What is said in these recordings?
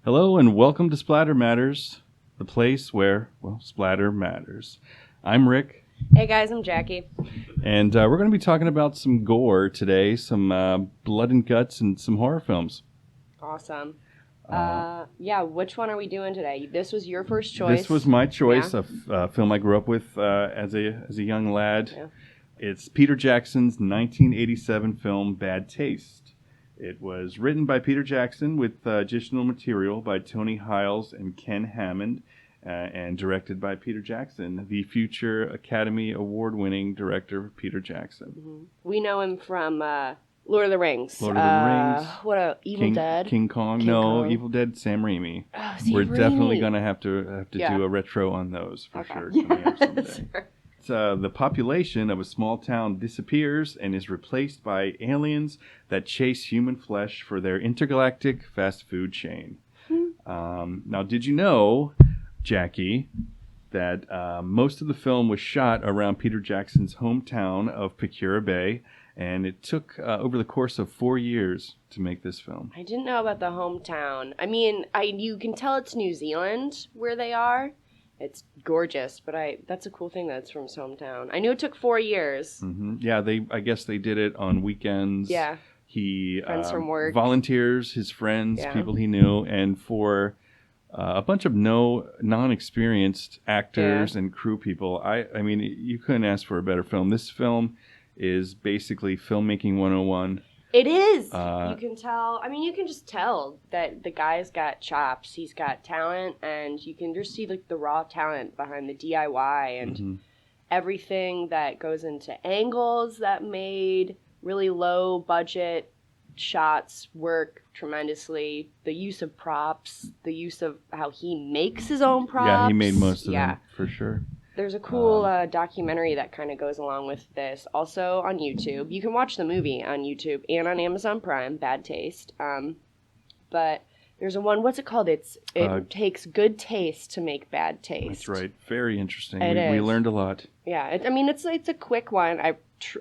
Hello and welcome to Splatter Matters, the place where, splatter matters. I'm Rick. Hey guys, I'm Jackie. And we're going to be talking about some gore today, some blood and guts, and some horror films. Awesome. Which one are we doing today? This was your first choice. This was my choice, a film I grew up with as a young lad. Yeah. It's Peter Jackson's 1987 film, Bad Taste. It was written by Peter Jackson with additional material by Tony Hiles and Ken Hammond, and directed by Peter Jackson, the future Academy Award-winning director Peter Jackson. Mm-hmm. We know him from Lord of the Rings. Lord of the Rings. Evil Dead? King Kong. Evil Dead, Sam Raimi. Oh, Sam We're Raimi. definitely going to have to do a retro on those for sure coming up someday. The population of a small town disappears and is replaced by aliens that chase human flesh for their intergalactic fast food chain. Now, did you know, Jackie, that most of the film was shot around Peter Jackson's hometown of Pecora Bay, and it took over the course of 4 years to make this film? I didn't know about the hometown. I mean, you can tell it's New Zealand where they are. It's gorgeous, but that's a cool thing that it's from his hometown. I knew it took 4 years. Mm-hmm. Yeah, I guess they did it on weekends. Yeah. He friends from work. Volunteers, his friends, people he knew, and for a bunch of non-experienced actors and crew people. I mean, you couldn't ask for a better film. This film is basically filmmaking 101. It is. You can tell. I mean, you can just tell that the guy's got chops. He's got talent, and you can just see like the raw talent behind the DIY and everything that goes into angles that made really low budget shots work tremendously. The use of props, the use of how he makes his own props. Yeah, he made most of them for sure. There's a cool documentary that kind of goes along with this, also on YouTube. You can watch the movie on YouTube and on Amazon Prime, Bad Taste. But there's a one, what's it called? It takes good taste to make bad taste. That's right. Very interesting. We learned a lot. Yeah, it's a quick one.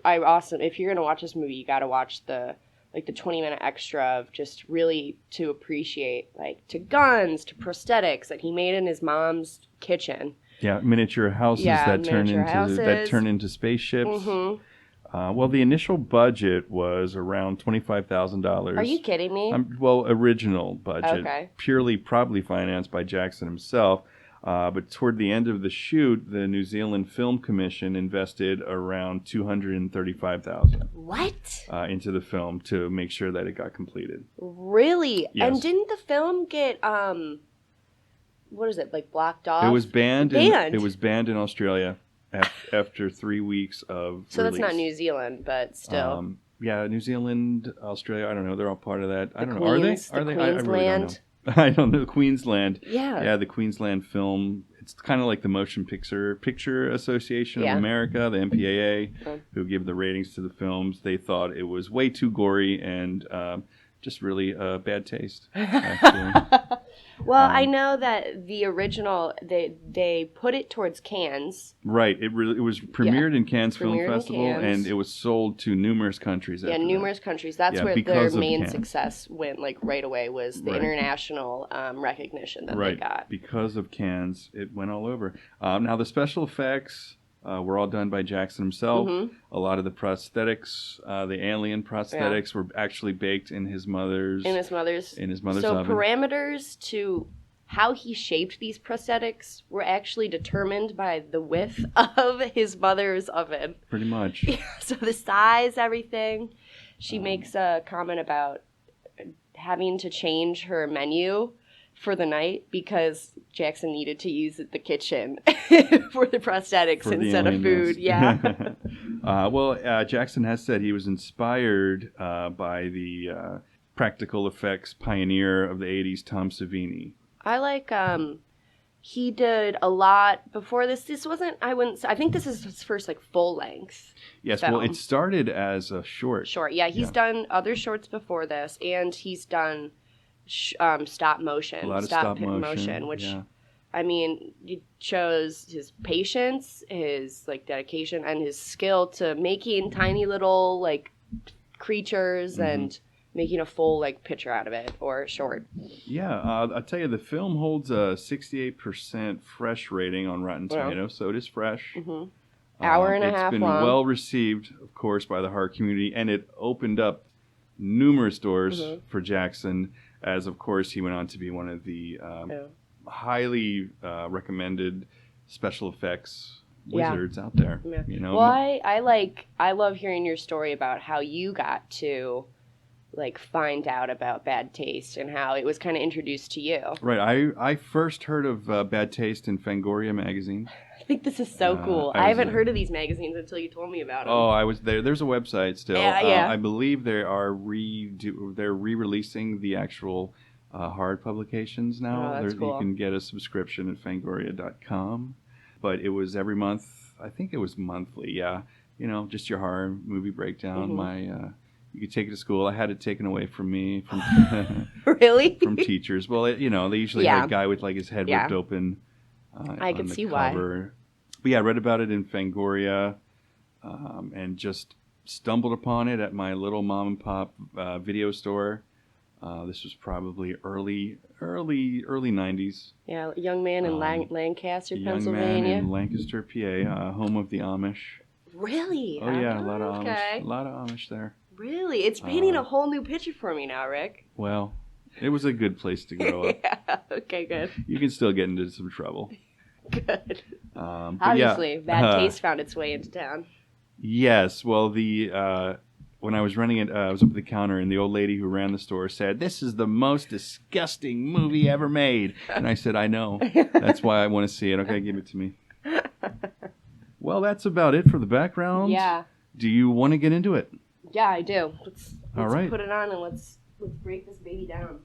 I also, if you're going to watch this movie, you got to watch the 20-minute extra of just really to appreciate, like, to guns, to prosthetics that he made in his mom's kitchen. Yeah, miniature houses that turn into spaceships. Mm-hmm. Well, the initial budget was around $25,000. Are you kidding me? Original budget. Okay. Purely probably financed by Jackson himself. But toward the end of the shoot, the New Zealand Film Commission invested around $235,000. What? Into the film to make sure that it got completed. Really? Yes. And didn't the film get what is it, like, blocked off? It was banned. It was banned in Australia after 3 weeks of So release. That's not New Zealand, but still. New Zealand, Australia, I don't know. They're all part of that. I don't know. Are they? Are they? Queensland? I really don't know. I don't know. Queensland. Yeah. Yeah, the Queensland Film. It's kind of like the Motion Picture Association of America, the MPAA, who give the ratings to the films. They thought it was way too gory and just really bad taste, actually. Well, I know that the original, they put it towards Cannes. Right. It was premiered in Cannes Film Festival, and it was sold to numerous countries. Numerous countries. That's where their main success went, like, right away, was the international recognition that they got. Because of Cannes, it went all over. Now, the special effects were all done by Jackson himself. Mm-hmm. A lot of the prosthetics, the alien prosthetics, were actually baked in his mother's oven. So parameters to how he shaped these prosthetics were actually determined by the width of his mother's oven. Pretty much. So the size, everything. She makes a comment about having to change her menu for the night because Jackson needed to use the kitchen for the prosthetics instead of food. Yeah. Jackson has said he was inspired by the practical effects pioneer of the 80s, Tom Savini. I like, he did a lot before this. I think this is his first, like, full length. Yes, film. Well, it started as a short. Yeah, he's done other shorts before this, and he's done stop motion. A lot of stop motion, which, I mean, it shows his patience, his, like, dedication, and his skill to making tiny little, like, creatures and making a full like picture out of it or short. Yeah, I'll tell you, the film holds a 68% fresh rating on Rotten Tomatoes, so it is fresh. Mm-hmm. Hour and a half long. It's been well received, of course, by the horror community, and it opened up numerous doors for Jackson, as of course he went on to be one of the highly recommended special effects wizards out there. Yeah. You know, well, I love hearing your story about how you got to like find out about bad taste and how it was kind of introduced to you. Right. I first heard of Bad Taste in Fangoria magazine. I think this is so cool. I haven't heard of these magazines until you told me about them. Oh, I was there. There's a website still. Yeah. I believe they're re-releasing the actual hard publications now. Oh, that's cool. You can get a subscription at fangoria.com. But it was every month. I think it was monthly. Yeah. You know, just your horror movie breakdown. You could take it to school. I had it taken away from me. Really? From teachers. Well, they usually had a guy with like his head ripped open. I could see why. But yeah, I read about it in Fangoria, and just stumbled upon it at my little mom and pop video store. This was probably early 90s. Yeah, a young man in Lancaster, Pennsylvania. Young man in Lancaster, PA, home of the Amish. Really? Oh yeah, a lot of Amish. A lot of Amish there. Really? It's painting a whole new picture for me now, Rick. Well, it was a good place to grow up. Yeah, okay, good. You can still get into some trouble. Good. Obviously, bad taste found its way into town. Yes. Well, when I was running it, I was up at the counter, and the old lady who ran the store said, "This is the most disgusting movie ever made." And I said, "I know. That's why I want to see it." Okay, give it to me. Well, that's about it for the background. Yeah. Do you want to get into it? Yeah, I do. Let's all right. Put it on and let's break this baby down.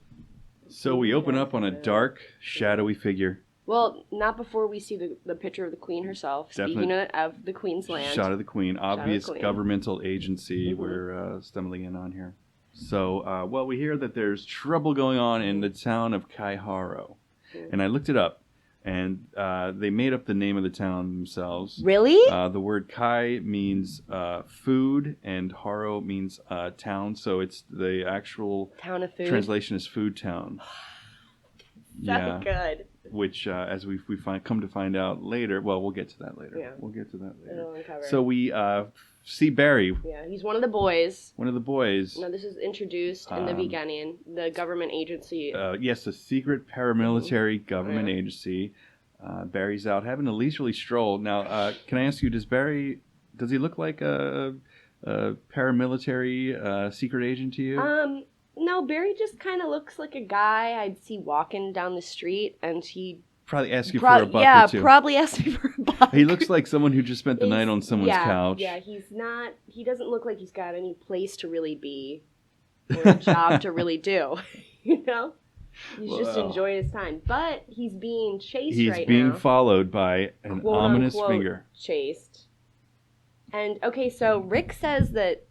So we open up on a dark, shadowy figure. Well, not before we see the picture of the Queen herself. Speaking of the Queen's land. Shot of the Queen. Obvious governmental agency we're stumbling in on here. So, we hear that there's trouble going on in the town of Kaiharo. And I looked it up. And they made up the name of the town themselves. Really? The word Kai means food, and Haro means town. So it's the actual town of food. Translation is food town. So good. Which, as we come to find out later, well, we'll get to that later. Yeah. We'll get to that later. It'll uncover. So we see Barry. Yeah, he's one of the boys. One of the boys. Now, this is introduced in the beginning. The government agency. Yes, a secret paramilitary government agency. Barry's out having a leisurely stroll. Now, can I ask you, does he look like a paramilitary secret agent to you? No, Barry just kind of looks like a guy I'd see walking down the street, and he probably ask you for a buck or two. Yeah, probably ask me for a buck. He looks like someone who just spent the night on someone's couch. Yeah, he doesn't look like he's got any place to really be or a job to really do, you know? He's just enjoying his time. But he's being chased right now. He's being followed by an ominous finger. Chased. And, okay, so Rick says that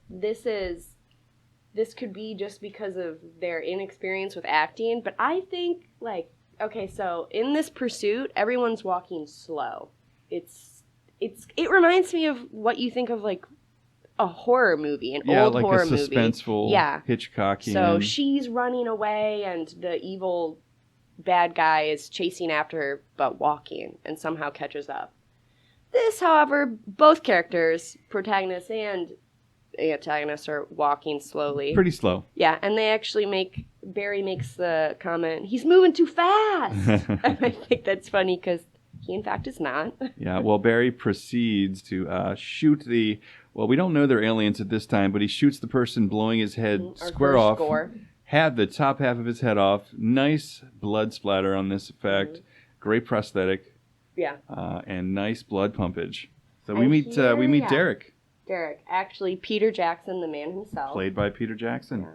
this could be just because of their inexperience with acting, but I think, like, okay, so in this pursuit, everyone's walking slow. It reminds me of what you think of, like, a horror movie, an old like horror movie. Yeah, like a suspenseful, Hitchcockian. So she's running away, and the evil bad guy is chasing after her, but walking, and somehow catches up. This, however, both characters, protagonist and antagonists, are walking slowly. Pretty slow. Yeah, and they actually Barry makes the comment, "He's moving too fast!" And I think that's funny because he, in fact, is not. Yeah, well, Barry proceeds to shoot well, we don't know they're aliens at this time, but he shoots the person blowing his head square off. Gore. Had the top half of his head off. Nice blood splatter on this effect. Great prosthetic. Yeah. And nice blood pumpage. So we meet Derek. Derek, actually Peter Jackson, the man himself. Played by Peter Jackson. Yeah.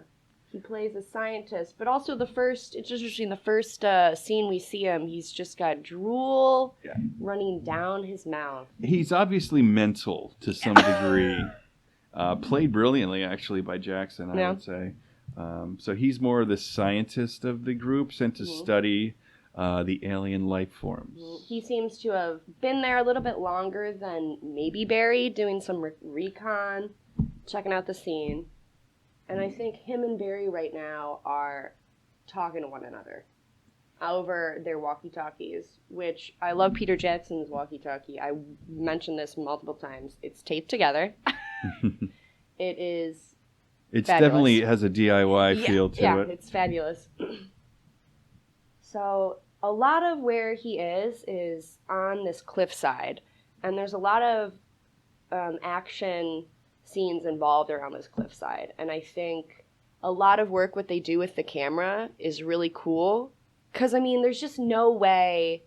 He plays a scientist, but also the first scene we see him, he's just got drool running down his mouth. He's obviously mental to some degree. Played brilliantly, actually, by Jackson, I would say. So he's more the scientist of the group, sent to study the alien life forms. He seems to have been there a little bit longer than maybe Barry, doing some recon, checking out the scene. And I think him and Barry right now are talking to one another over their walkie-talkies, which I love Peter Jackson's walkie-talkie. I mentioned this multiple times. It's taped together. It is It's fabulous. definitely has a DIY feel to it. Yeah, it's fabulous. So a lot of where he is on this cliffside, and there's a lot of action scenes involved around this cliffside, and I think a lot of work what they do with the camera is really cool, because I mean there's just no way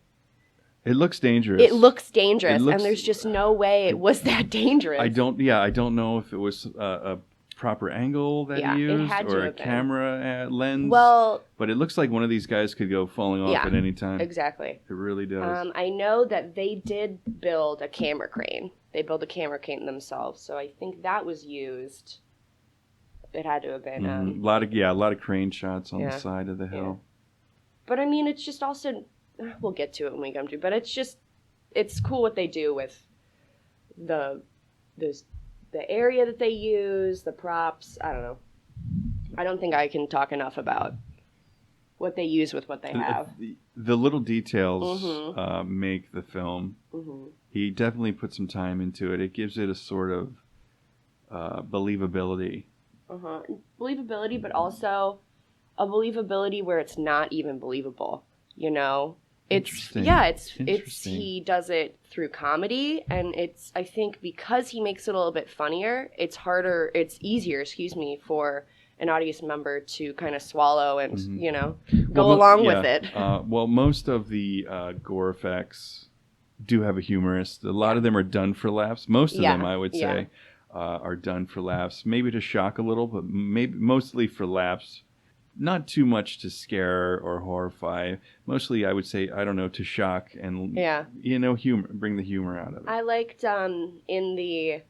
it looks dangerous. And there's just no way it was that dangerous. I don't know if it was a proper angle that he used or a camera lens. Well, but it looks like one of these guys could go falling off at any time. Exactly. It really does. I know that they did build a camera crane. They built a camera crane themselves, so I think that was used. It had to have been a lot of crane shots on the side of the hill. Yeah. But I mean, it's just also we'll get to it when we come to. But it's cool what they do with the area that they use, the props. I don't know. I don't think I can talk enough about what they use with what they have. The little details make the film. Mm-hmm. He definitely put some time into it. It gives it a sort of believability. Believability, but also a believability where it's not even believable. You know, it's he does it through comedy, and I think because he makes it a little bit funnier, it's easier for an audience member to kind of swallow and go along with it. Well, most of the gore effects do have a humorist. A lot of them are done for laughs. Most of them, I would say, are done for laughs. Maybe to shock a little, but mostly for laughs. Not too much to scare or horrify. Mostly, I would say, I don't know, to shock and humor, bring the humor out of it. I liked in the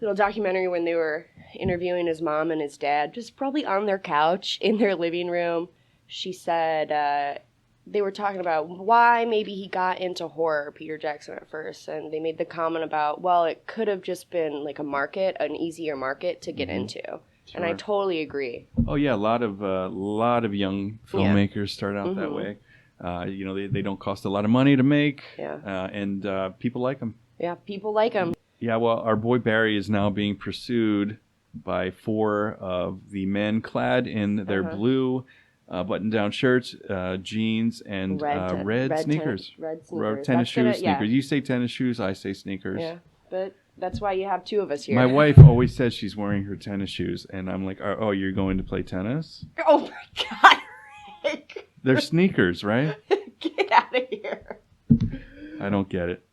little documentary when they were interviewing his mom and his dad, just probably on their couch in their living room. She said they were talking about why maybe he got into horror, Peter Jackson, at first, and they made the comment about, well, it could have just been like an easier market to get into. Sure. And I totally agree. Oh yeah, a lot of young filmmakers start out that way. They don't cost a lot of money to make. Yeah. And people like them. Yeah, people like them. Yeah, well, our boy Barry is now being pursued by 4 of the men clad in their blue button-down shirts, jeans, and red sneakers. Red sneakers. Tennis shoes, sneakers. You say tennis shoes, I say sneakers. Yeah, but that's why you have 2 of us here. My wife always says she's wearing her tennis shoes, and I'm like, oh, you're going to play tennis? Oh, my God, Rick. They're sneakers, right? Get out of here. I don't get it.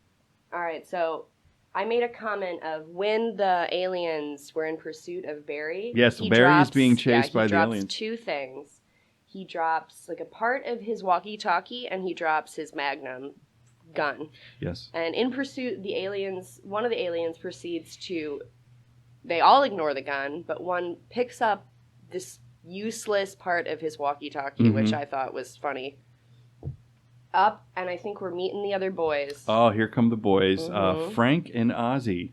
All right, so I made a comment of when the aliens were in pursuit of Barry. Yes, Barry is being chased by the aliens. He drops 2 things. He drops like a part of his walkie-talkie, and he drops his Magnum gun. Yes. And in pursuit, one of the aliens proceeds to, they all ignore the gun, but one picks up this useless part of his walkie-talkie, which I thought was funny. And I think we're meeting the other boys. Oh, here come the boys. Frank and Ozzy.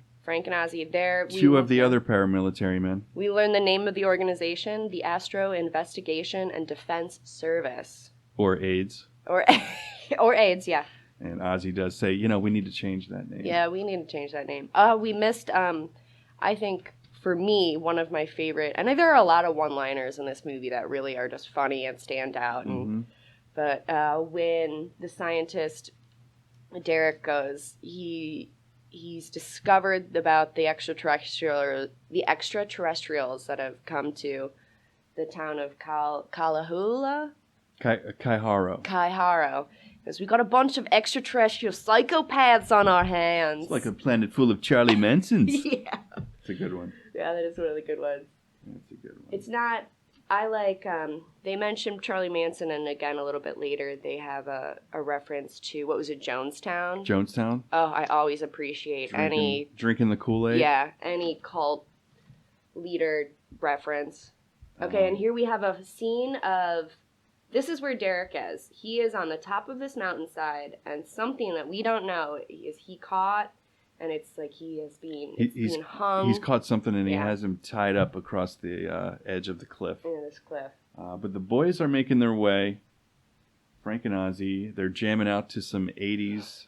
They're 2 of the other paramilitary men. We learn the name of the organization, the Astro Investigation and Defense Service. Or AIDS. Or AIDS, yeah. And Ozzy does say, we need to change that name. Yeah, we need to change that name. We missed, I think, for me, one of my favorite, and there are a lot of one-liners in this movie that really are just funny and stand out. But when the scientist, Derek, goes, he's discovered about the extraterrestrials that have come to the town of Kailahara. Because we got a bunch of extraterrestrial psychopaths on our hands. It's like a planet full of Charlie Mansons. Yeah. It's a good one. Yeah, that is one of the good ones. That's a good one. It's not... I like... they mentioned Charlie Manson, and again, a little bit later, they have a reference to... What was it? Jonestown? Jonestown? Oh, I always appreciate drinking the Kool-Aid? Yeah, any cult leader reference. Okay, and here we have a scene of... This is where Derek is. He is on the top of this mountainside, and something that we don't know is he caught And it's like he's being hung. He's caught something and he has him tied up across the edge of the cliff. Yeah, this cliff. But the boys are making their way. Frank and Ozzy, they're jamming out to some 80s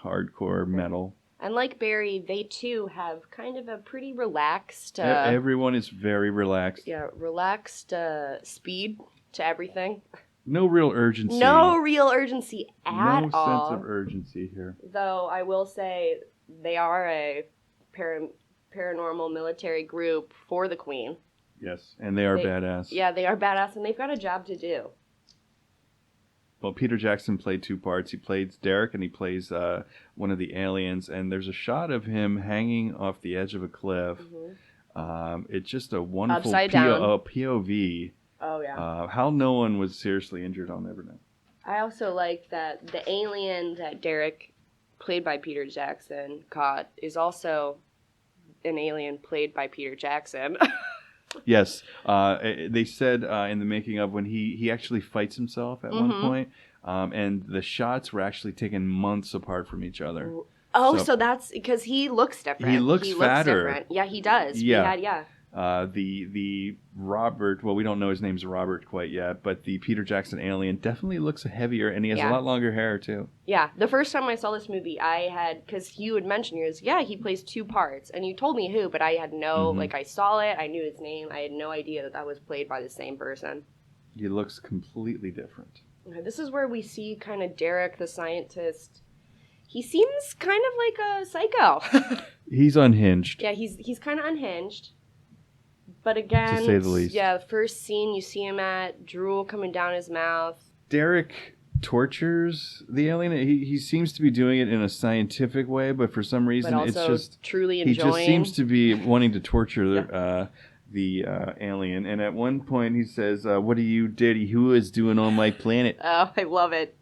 hardcore metal. And like Barry, they too have kind of a pretty relaxed... everyone is very relaxed. Yeah, relaxed speed to everything. No real urgency. No real urgency at all. No sense of urgency here. Though I will say they are a paranormal military group for the Queen. Yes, and they are badass. Yeah, they are badass, and they've got a job to do. Well, Peter Jackson played two parts. He plays Derek, and he plays one of the aliens. And there's a shot of him hanging off the edge of a cliff. Mm-hmm. It's just a wonderful POV. Oh, yeah. How no one was seriously injured, I'll never know. I also like that the alien that Derek, played by Peter Jackson, caught is also an alien played by Peter Jackson. Yes. They said in the making of when he actually fights himself at one point, and the shots were actually taken months apart from each other. Oh, so that's because he looks different. He looks fatter. Different. Yeah, he does. Yeah. The Robert, well, we don't know his name's Robert quite yet, but the Peter Jackson alien definitely looks heavier, and he has a lot longer hair, too. Yeah, the first time I saw this movie, because you had mentioned, he plays two parts, and you told me who, but I had no, I saw it, I knew his name, I had no idea that was played by the same person. He looks completely different. Okay, this is where we see kind of Derek, the scientist. He seems kind of like a psycho. He's unhinged. Yeah, he's kind of unhinged. But again, to say the least. Yeah, the first scene you see him at, drool coming down his mouth. Derek tortures the alien. He seems to be doing it in a scientific way, but for some reason it's just truly enjoying. He just seems to be wanting to torture the alien. And at one point he says, "What are you, Daddy? Who is doing on my planet?" Oh, I love it.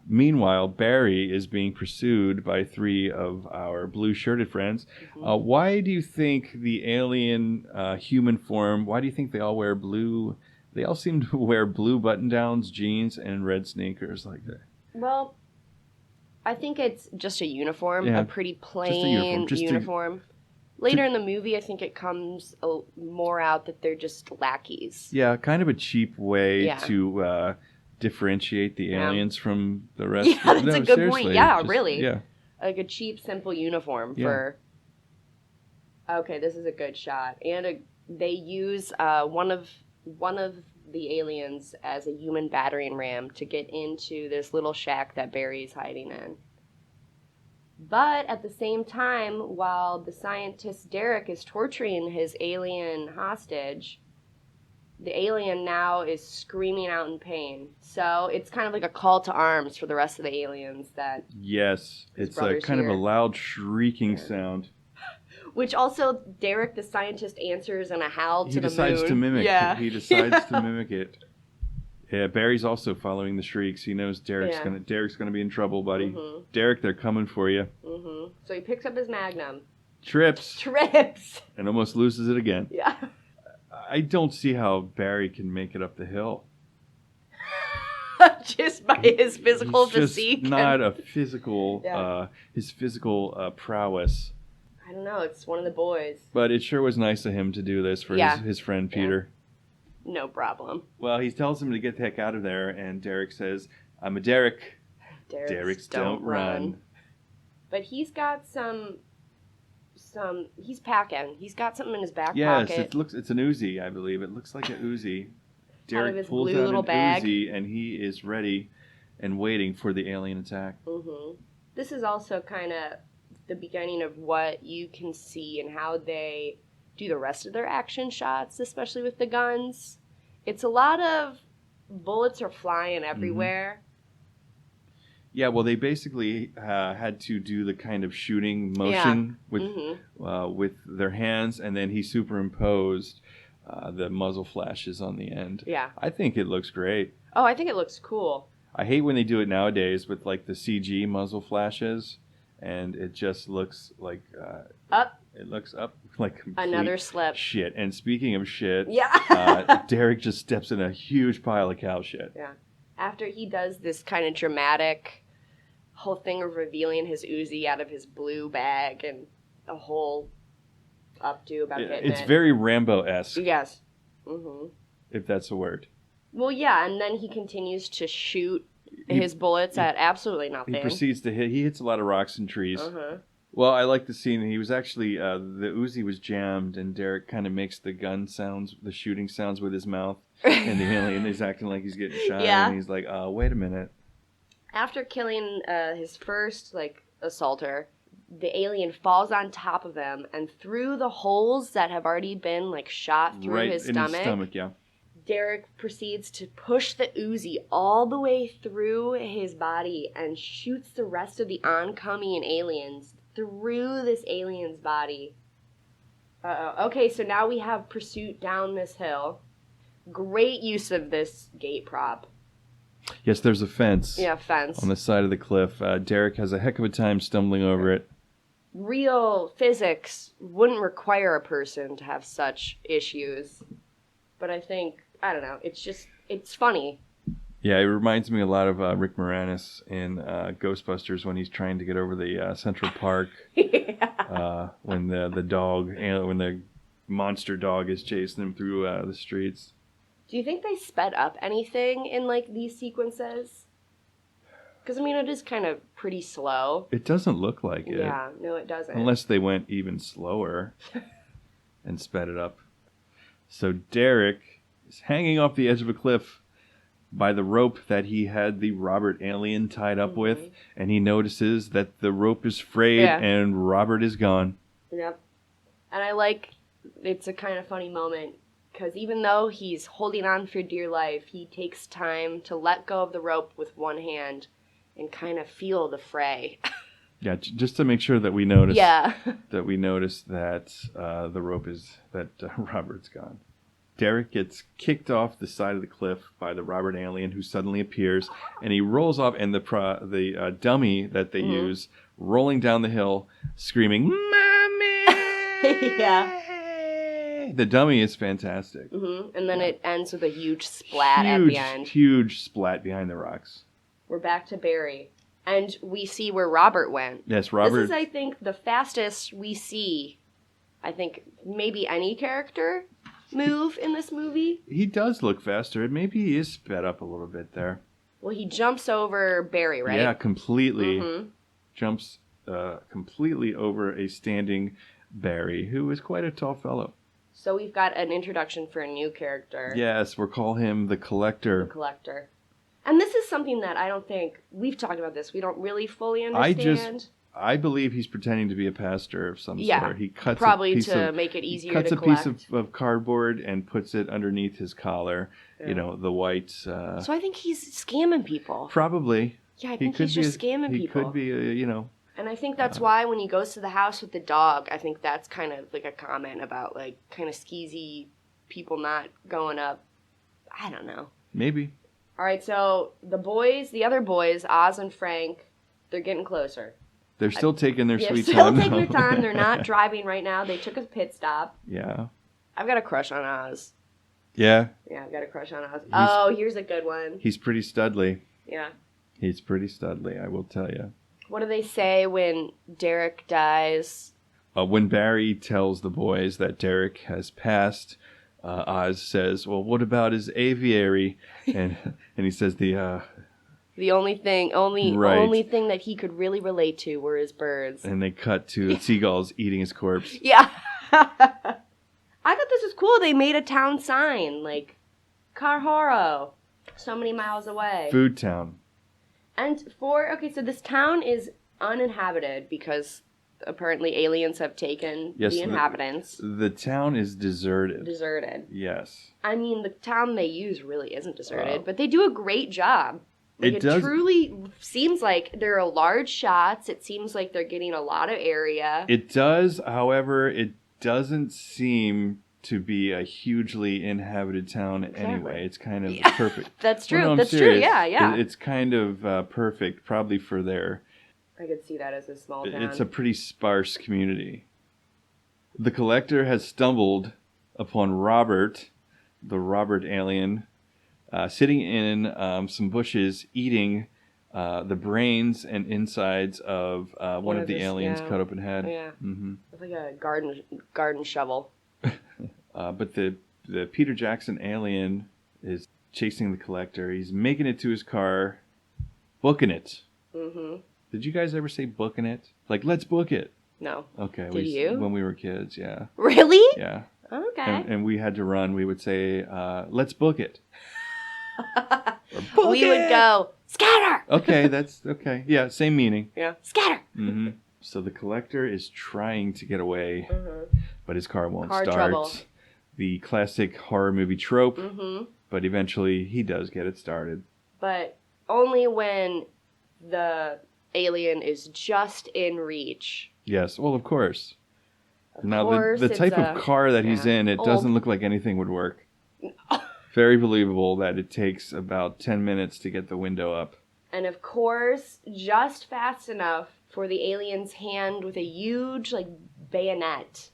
Meanwhile, Barry is being pursued by three of our blue-shirted friends. Mm-hmm. Why do you think the alien human form, why do you think they all wear blue? They all seem to wear blue button-downs, jeans, and red sneakers like that. Well, I think it's just a uniform, a pretty plain uniform. Later in the movie, I think it comes more out that they're just lackeys. Yeah, kind of a cheap way to... differentiate the aliens from the rest. Yeah, that's a good point. Yeah, really. Yeah. Like a cheap, simple uniform for... Okay, this is a good shot. And they use one of the aliens as a human battering ram to get into this little shack that Barry's hiding in. But at the same time, while the scientist Derek is torturing his alien hostage... The alien now is screaming out in pain. So it's kind of like a call to arms for the rest of the aliens that... Yes, it's a kind of a loud shrieking sound. Which also Derek the scientist answers in a howl to the moon. He decides to mimic. Yeah. He decides to mimic it. Yeah, Barry's also following the shrieks. He knows Derek's gonna be in trouble, buddy. Mm-hmm. Derek, they're coming for you. Mm-hmm. So he picks up his magnum. Trips. And almost loses it again. Yeah. I don't see how Barry can make it up the hill. Just by his physical physique. Just not a physical, his physical prowess. I don't know. It's one of the boys. But it sure was nice of him to do this for his friend Peter. Yeah. No problem. Well, he tells him to get the heck out of there, and Derek says, "I'm a Derek. Derek's don't run." But he's got he's packing. He's got something in his back pocket. Yes, it's an Uzi, I believe. It looks like an Uzi. Derek pulls out an Uzi, and he is ready and waiting for the alien attack. Mm-hmm. This is also kind of the beginning of what you can see and how they do the rest of their action shots, especially with the guns. It's a lot of bullets are flying everywhere. Mm-hmm. Yeah, well, they basically had to do the kind of shooting motion with their hands, and then he superimposed the muzzle flashes on the end. Yeah. I think it looks great. Oh, I think it looks cool. I hate when they do it nowadays with, like, the CG muzzle flashes, and it just looks like... up. It looks up like another slip. Shit. And speaking of shit, Derek just steps in a huge pile of cow shit. Yeah. After he does this kind of dramatic whole thing of revealing his Uzi out of his blue bag and a whole updo about getting it. It's very Rambo-esque. Yes. Mm-hmm. If that's a word. Well, yeah, and then he continues to shoot his bullets at absolutely nothing. He proceeds to hit. He hits a lot of rocks and trees. Well, I like the scene. He was actually, the Uzi was jammed, and Derek kind of makes the gun sounds, the shooting sounds with his mouth, and the alien is acting like he's getting shot, and he's like, wait a minute. After killing his first, assaulter, the alien falls on top of him, and through the holes that have already been, shot through his stomach. His stomach, yeah. Derek proceeds to push the Uzi all the way through his body and shoots the rest of the oncoming aliens through this alien's body. Okay, so now we have pursuit down this hill. Great use of this gate prop. Yes, there's a fence. Yeah, fence. On the side of the cliff. Derek has a heck of a time stumbling over it. Real physics wouldn't require a person to have such issues. But I think, I don't know, it's funny. Yeah, it reminds me a lot of Rick Moranis in Ghostbusters when he's trying to get over the Central Park. When the monster dog is chasing him through the streets. Do you think they sped up anything in these sequences? Because it is kind of pretty slow. It doesn't look like it. Yeah, no, it doesn't. Unless they went even slower and sped it up. So Derek is hanging off the edge of a cliff by the rope that he had the Robert alien tied up with, and he notices that the rope is frayed and Robert is gone. Yep. And it's a kind of funny moment, because even though he's holding on for dear life, he takes time to let go of the rope with one hand and kind of feel the fray. Yeah, just to make sure that we notice that the rope is, that Robert's gone. Derek gets kicked off the side of the cliff by the Robert alien, who suddenly appears, and he rolls off, and the dummy that they use rolling down the hill, screaming, "Mommy!" Yeah. The dummy is fantastic. And then it ends with a huge splat at the end. Huge splat behind the rocks. We're back to Barry. And we see where Robert went. Yes, Robert. This is, I think, the fastest we see, I think, maybe any character move in this movie. He does look faster. Maybe he is sped up a little bit there. Well, he jumps over Barry, right? Yeah, completely. Jumps completely over a standing Barry, who is quite a tall fellow. So we've got an introduction for a new character. Yes, we'll call him the Collector. The Collector. And this is something that I don't think, we've talked about this, we don't really fully understand. I believe he's pretending to be a pastor of some sort. He cuts probably to make it easier to collect. Cuts a piece of cardboard and puts it underneath his collar, the white... So I think he's scamming people. Probably. Yeah, I think he's just scamming people. He could be, And I think that's why when he goes to the house with the dog, I think that's kind of like a comment about kind of skeezy people not going up. I don't know. Maybe. All right, so the other boys, Oz and Frank, they're getting closer. They're still taking their sweet time. They're still taking their time. They're not driving right now. They took a pit stop. Yeah. I've got a crush on Oz. Yeah? Yeah, I've got a crush on Oz. Here's a good one. He's pretty studly. Yeah. He's pretty studly, I will tell you. What do they say when Derek dies? When Barry tells the boys that Derek has passed, Oz says, "Well, what about his aviary?" And he says the only thing that he could really relate to were his birds. And they cut to seagulls eating his corpse. Yeah. I thought this was cool. They made a town sign, Carhoro, so many miles away. Food town. And so this town is uninhabited because apparently aliens have taken the inhabitants. The town is deserted. Deserted. Yes. I mean, the town they use really isn't deserted, but they do a great job. It does. Truly seems like there are large shots. It seems like they're getting a lot of area. It does, however, it doesn't seem to be a hugely inhabited town anyway. It's kind of perfect. That's true. Well, no, That's serious. True. Yeah. It's kind of perfect, probably for their... I could see that as a small town. It's a pretty sparse community. The Collector has stumbled upon Robert, the Robert alien, sitting in some bushes eating the brains and insides of one of the aliens cut open head. Oh, yeah. Mm-hmm. It's like a garden shovel. But the Peter Jackson alien is chasing the collector. He's making it to his car, booking it. Mm-hmm. Did you guys ever say booking it? Like, let's book it. No. Okay. Did you? When we were kids, yeah. Really? Yeah. Okay. And we had to run. We would say, let's book it. We would go, scatter! Okay, that's okay. Yeah, same meaning. Yeah, scatter! Mm-hmm. So the collector is trying to get away, but his car won't start. Trouble. The classic horror movie trope, but eventually he does get it started. But only when the alien is just in reach. Yes, well, of course. Now, the type of car that he's in, it doesn't look like anything would work. Very believable that it takes about 10 minutes to get the window up. And of course, just fast enough for the alien's hand with a huge, like, bayonet.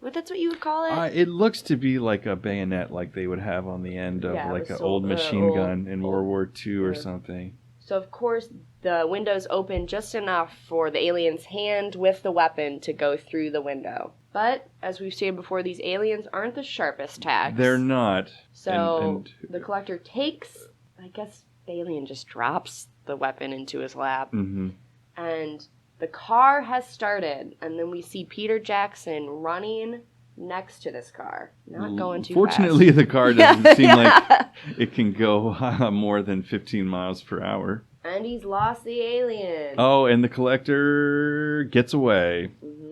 But that's what you would call it? It looks to be like a bayonet like they would have on the end of like an old machine gun in World War II or something. So, of course, the window's open just enough for the alien's hand with the weapon to go through the window. But, as we've seen before, these aliens aren't the sharpest tacks. They're not. So, the collector takes, I guess the alien just drops the weapon into his lap. Mm-hmm. And the car has started, and then we see Peter Jackson running next to this car. Not going too Fortunately, fast. the car doesn't seem like it can go more than 15 miles per hour. And he's lost the alien. Oh, and the collector gets away. Mm-hmm.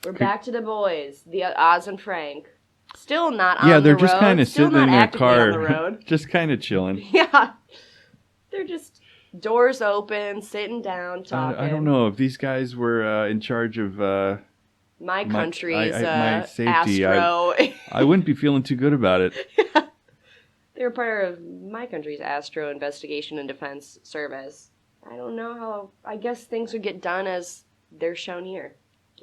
We're back to the boys, the Oz and Frank. Still not on the road. Yeah, they're just kind of sitting in their car. On the road. Just kind of chilling. Yeah. They're just doors open, sitting down, talking. I don't know if these guys were in charge of... my country's my safety. Astro. I wouldn't be feeling too good about it. Yeah. They were part of my country's Astro Investigation and Defense Service. I don't know how... I guess things would get done as they're shown here.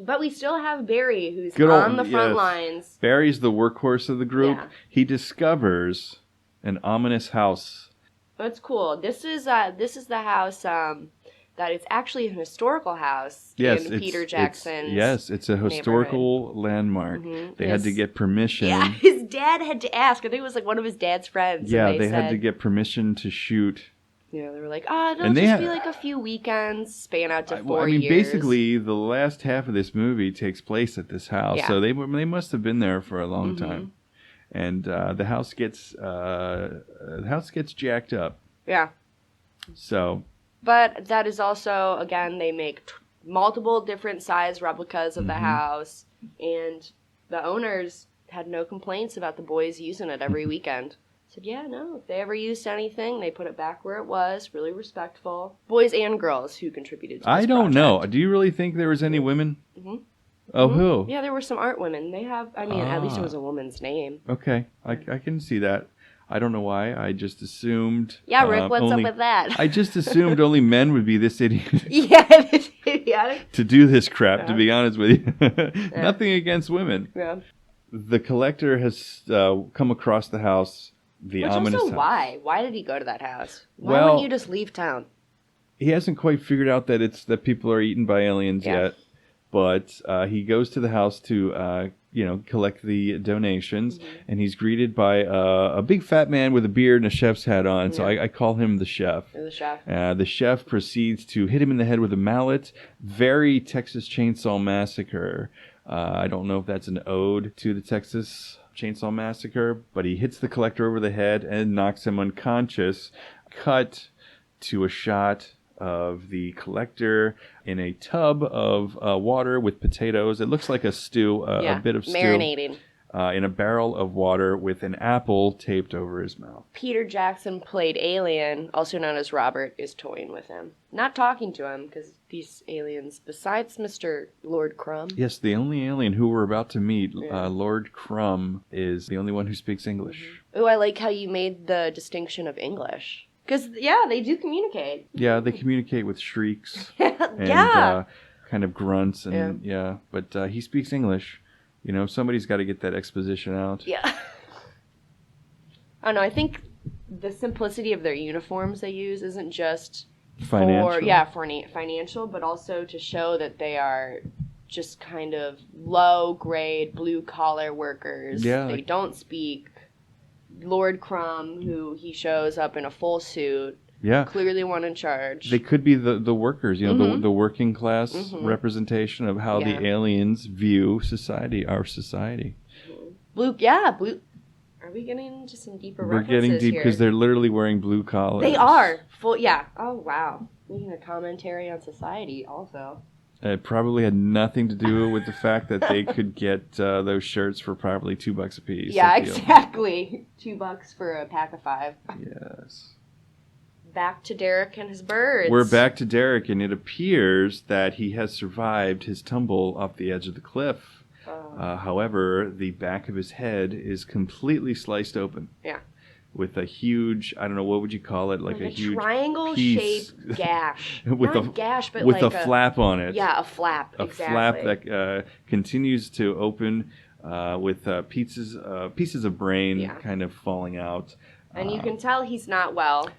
But we still have Barry, who's on the front lines. Barry's the workhorse of the group. Yeah. He discovers an ominous house. That's cool. This is the house that is actually an historical house in Peter Jackson's it's a historical landmark. Mm-hmm. They had to get permission. Yeah, his dad had to ask. I think it was like one of his dad's friends. Yeah, they had to get permission to shoot. Yeah, they were like, it'll just be like a few weekends, span out to 4 years. Basically, the last half of this movie takes place at this house, so they must have been there for a long time. And the house gets jacked up. Yeah. So. But that is also, again, they make multiple different size replicas of the house, and the owners had no complaints about the boys using it every weekend. Said, yeah, no, if they ever used anything, they put it back where it was, really respectful. Boys and girls who contributed to this I don't know. Do you really think there was any women? Mm-hmm. Oh, who? Yeah, there were some art women. They have, at least it was a woman's name. Okay, I can see that. I don't know why. I just assumed... Yeah, Rick, what's up with that? I just assumed only men would be this idiotic. Yeah, this idiotic. To do this crap, to be honest with you. Nothing against women. Yeah. The collector has come across the house... The ominous house. Why? Why did he go to that house? Why wouldn't you just leave town? He hasn't quite figured out that people are eaten by aliens yet. But he goes to the house to collect the donations, and he's greeted by a big fat man with a beard and a chef's hat on. So I call him the chef. You're the chef. The chef proceeds to hit him in the head with a mallet. Very Texas Chainsaw Massacre. I don't know if that's an ode to the Texas Chainsaw Massacre, but he hits the collector over the head and knocks him unconscious. Cut to a shot of the collector in a tub of water with potatoes. It looks like a stew, a bit of stew. Marinating. In a barrel of water with an apple taped over his mouth. Peter Jackson played Alien, also known as Robert, is toying with him. Not talking to him, because these aliens, besides Mr. Lord Crumb... Yes, the only alien who we're about to meet, Lord Crumb, is the only one who speaks English. Mm-hmm. Ooh, I like how you made the distinction of English. Because, they do communicate. Yeah, they communicate with shrieks. And kind of grunts, and but he speaks English. You know, somebody's got to get that exposition out. Yeah. I don't know, I think the simplicity of their uniforms they use isn't just financial, but also to show that they are just kind of low-grade, blue-collar workers. Yeah. They don't speak. Lord Crumb, who he shows up in a full suit, clearly one in charge. They could be the workers, the working class representation of how the aliens view society, our society. Blue. Are we getting into some deeper references here? We're getting deep because they're literally wearing blue collars. They are. Oh, wow. Making a commentary on society also. It probably had nothing to do with the fact that they could get those shirts for probably $2 a piece. Yeah, exactly. $2 for a pack of 5. Yes. Back to Derek and his birds. We're back to Derek, and it appears that he has survived his tumble off the edge of the cliff. However, the back of his head is completely sliced open. Yeah. With a huge, I don't know, what would you call it? Like a huge triangle-shaped gash. With Not a gash, but with like a flap on it. Yeah, a flap. A flap that continues to open with pieces of brain kind of falling out. And you can tell he's not well.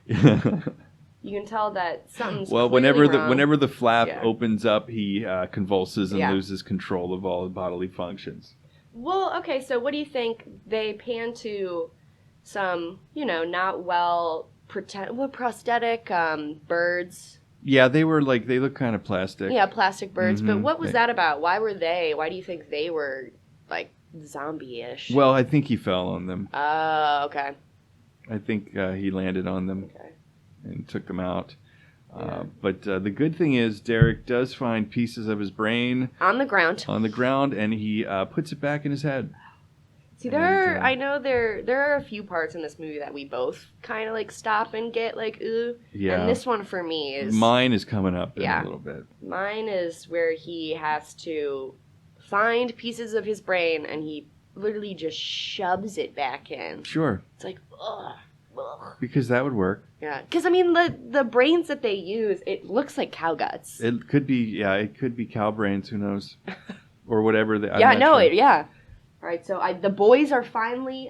You can tell that something's wrong. Whenever the flap opens up, he convulses and loses control of all bodily functions. Well, okay, so what do you think? They pan to some, not well prosthetic birds. Yeah, they look kind of plastic. Yeah, plastic birds. But what was that about? Why do you think they were like zombie-ish? Well, I think he fell on them. Oh, okay. I think he landed on them and took them out. But the good thing is Derek does find pieces of his brain on the ground, and he puts it back in his head. See, I know there are a few parts in this movie that we both kind of like stop and get like, ooh. Yeah. And this one for me is... Mine is coming up in a little bit. Mine is where he has to find pieces of his brain and he literally just shoves it back in. Sure. It's like, ugh. Because that would work. Yeah. Because, I mean, the brains that they use, it looks like cow guts. It could be cow brains, who knows? Or whatever. All right, so the boys are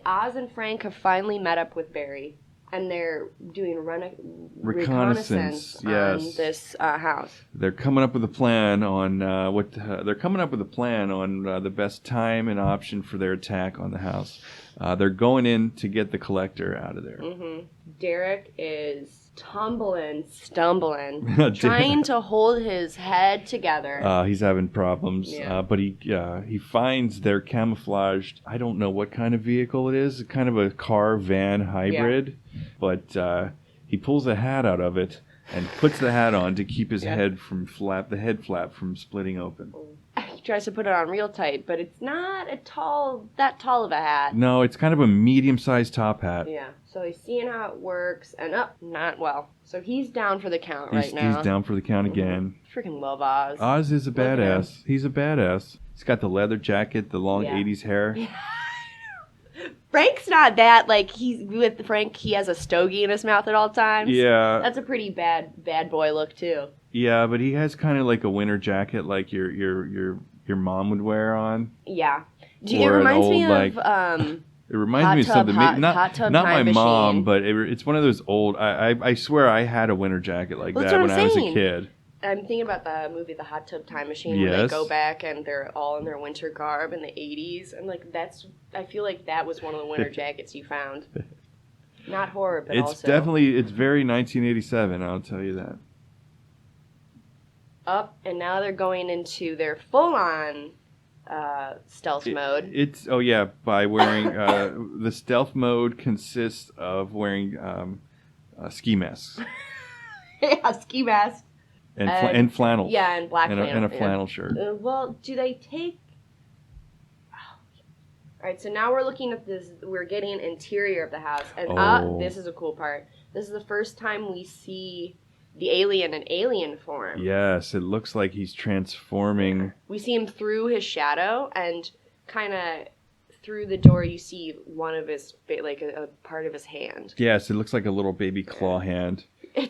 Oz and Frank have finally met up with Barry, and they're doing reconnaissance on this house. They're coming up with a plan on the best time and option for their attack on the house. They're going in to get the collector out of there. Mm-hmm. Derek is stumbling, trying to hold his head together. He's having problems, but he finds their camouflaged, I don't know what kind of vehicle it is, kind of a car-van hybrid, but he pulls a hat out of it and puts the hat on to keep his head flap from splitting open. He tries to put it on real tight, but it's not that tall of a hat. No, it's kind of a medium-sized top hat. Yeah. So he's seeing how it works, and not well. So he's down for the count right now. He's down for the count again. Freaking love Oz. Oz is a badass. He's a badass. He's got the leather jacket, the long 80s hair. Yeah. Frank's not that. Like, with Frank, he has a stogie in his mouth at all times. Yeah. That's a pretty bad boy look, too. Yeah, but he has kind of like a winter jacket like your mom would wear on. Yeah. It reminds me of... It reminds me of something. Not my mom, but it's one of those old... I swear I had a winter jacket like that when I was a kid. I'm thinking about the movie The Hot Tub Time Machine, where they go back and they're all in their winter garb in the 80s. And like I feel like that was one of the winter jackets you found. Not horror, but it's very 1987, I'll tell you that. And now they're going into their full-on... stealth mode. By wearing the stealth mode consists of wearing ski masks. Yeah, ski masks. And flannels. Yeah, and black flannel. And a flannel shirt. Well, do they take... All right, so now we're looking at this. We're getting an interior of the house. And this is a cool part. This is the first time we see the alien in alien form. Yes, it looks like he's transforming. We see him through his shadow, and kind of through the door you see one of his, like a part of his hand. Yes, it looks like a little baby claw hand.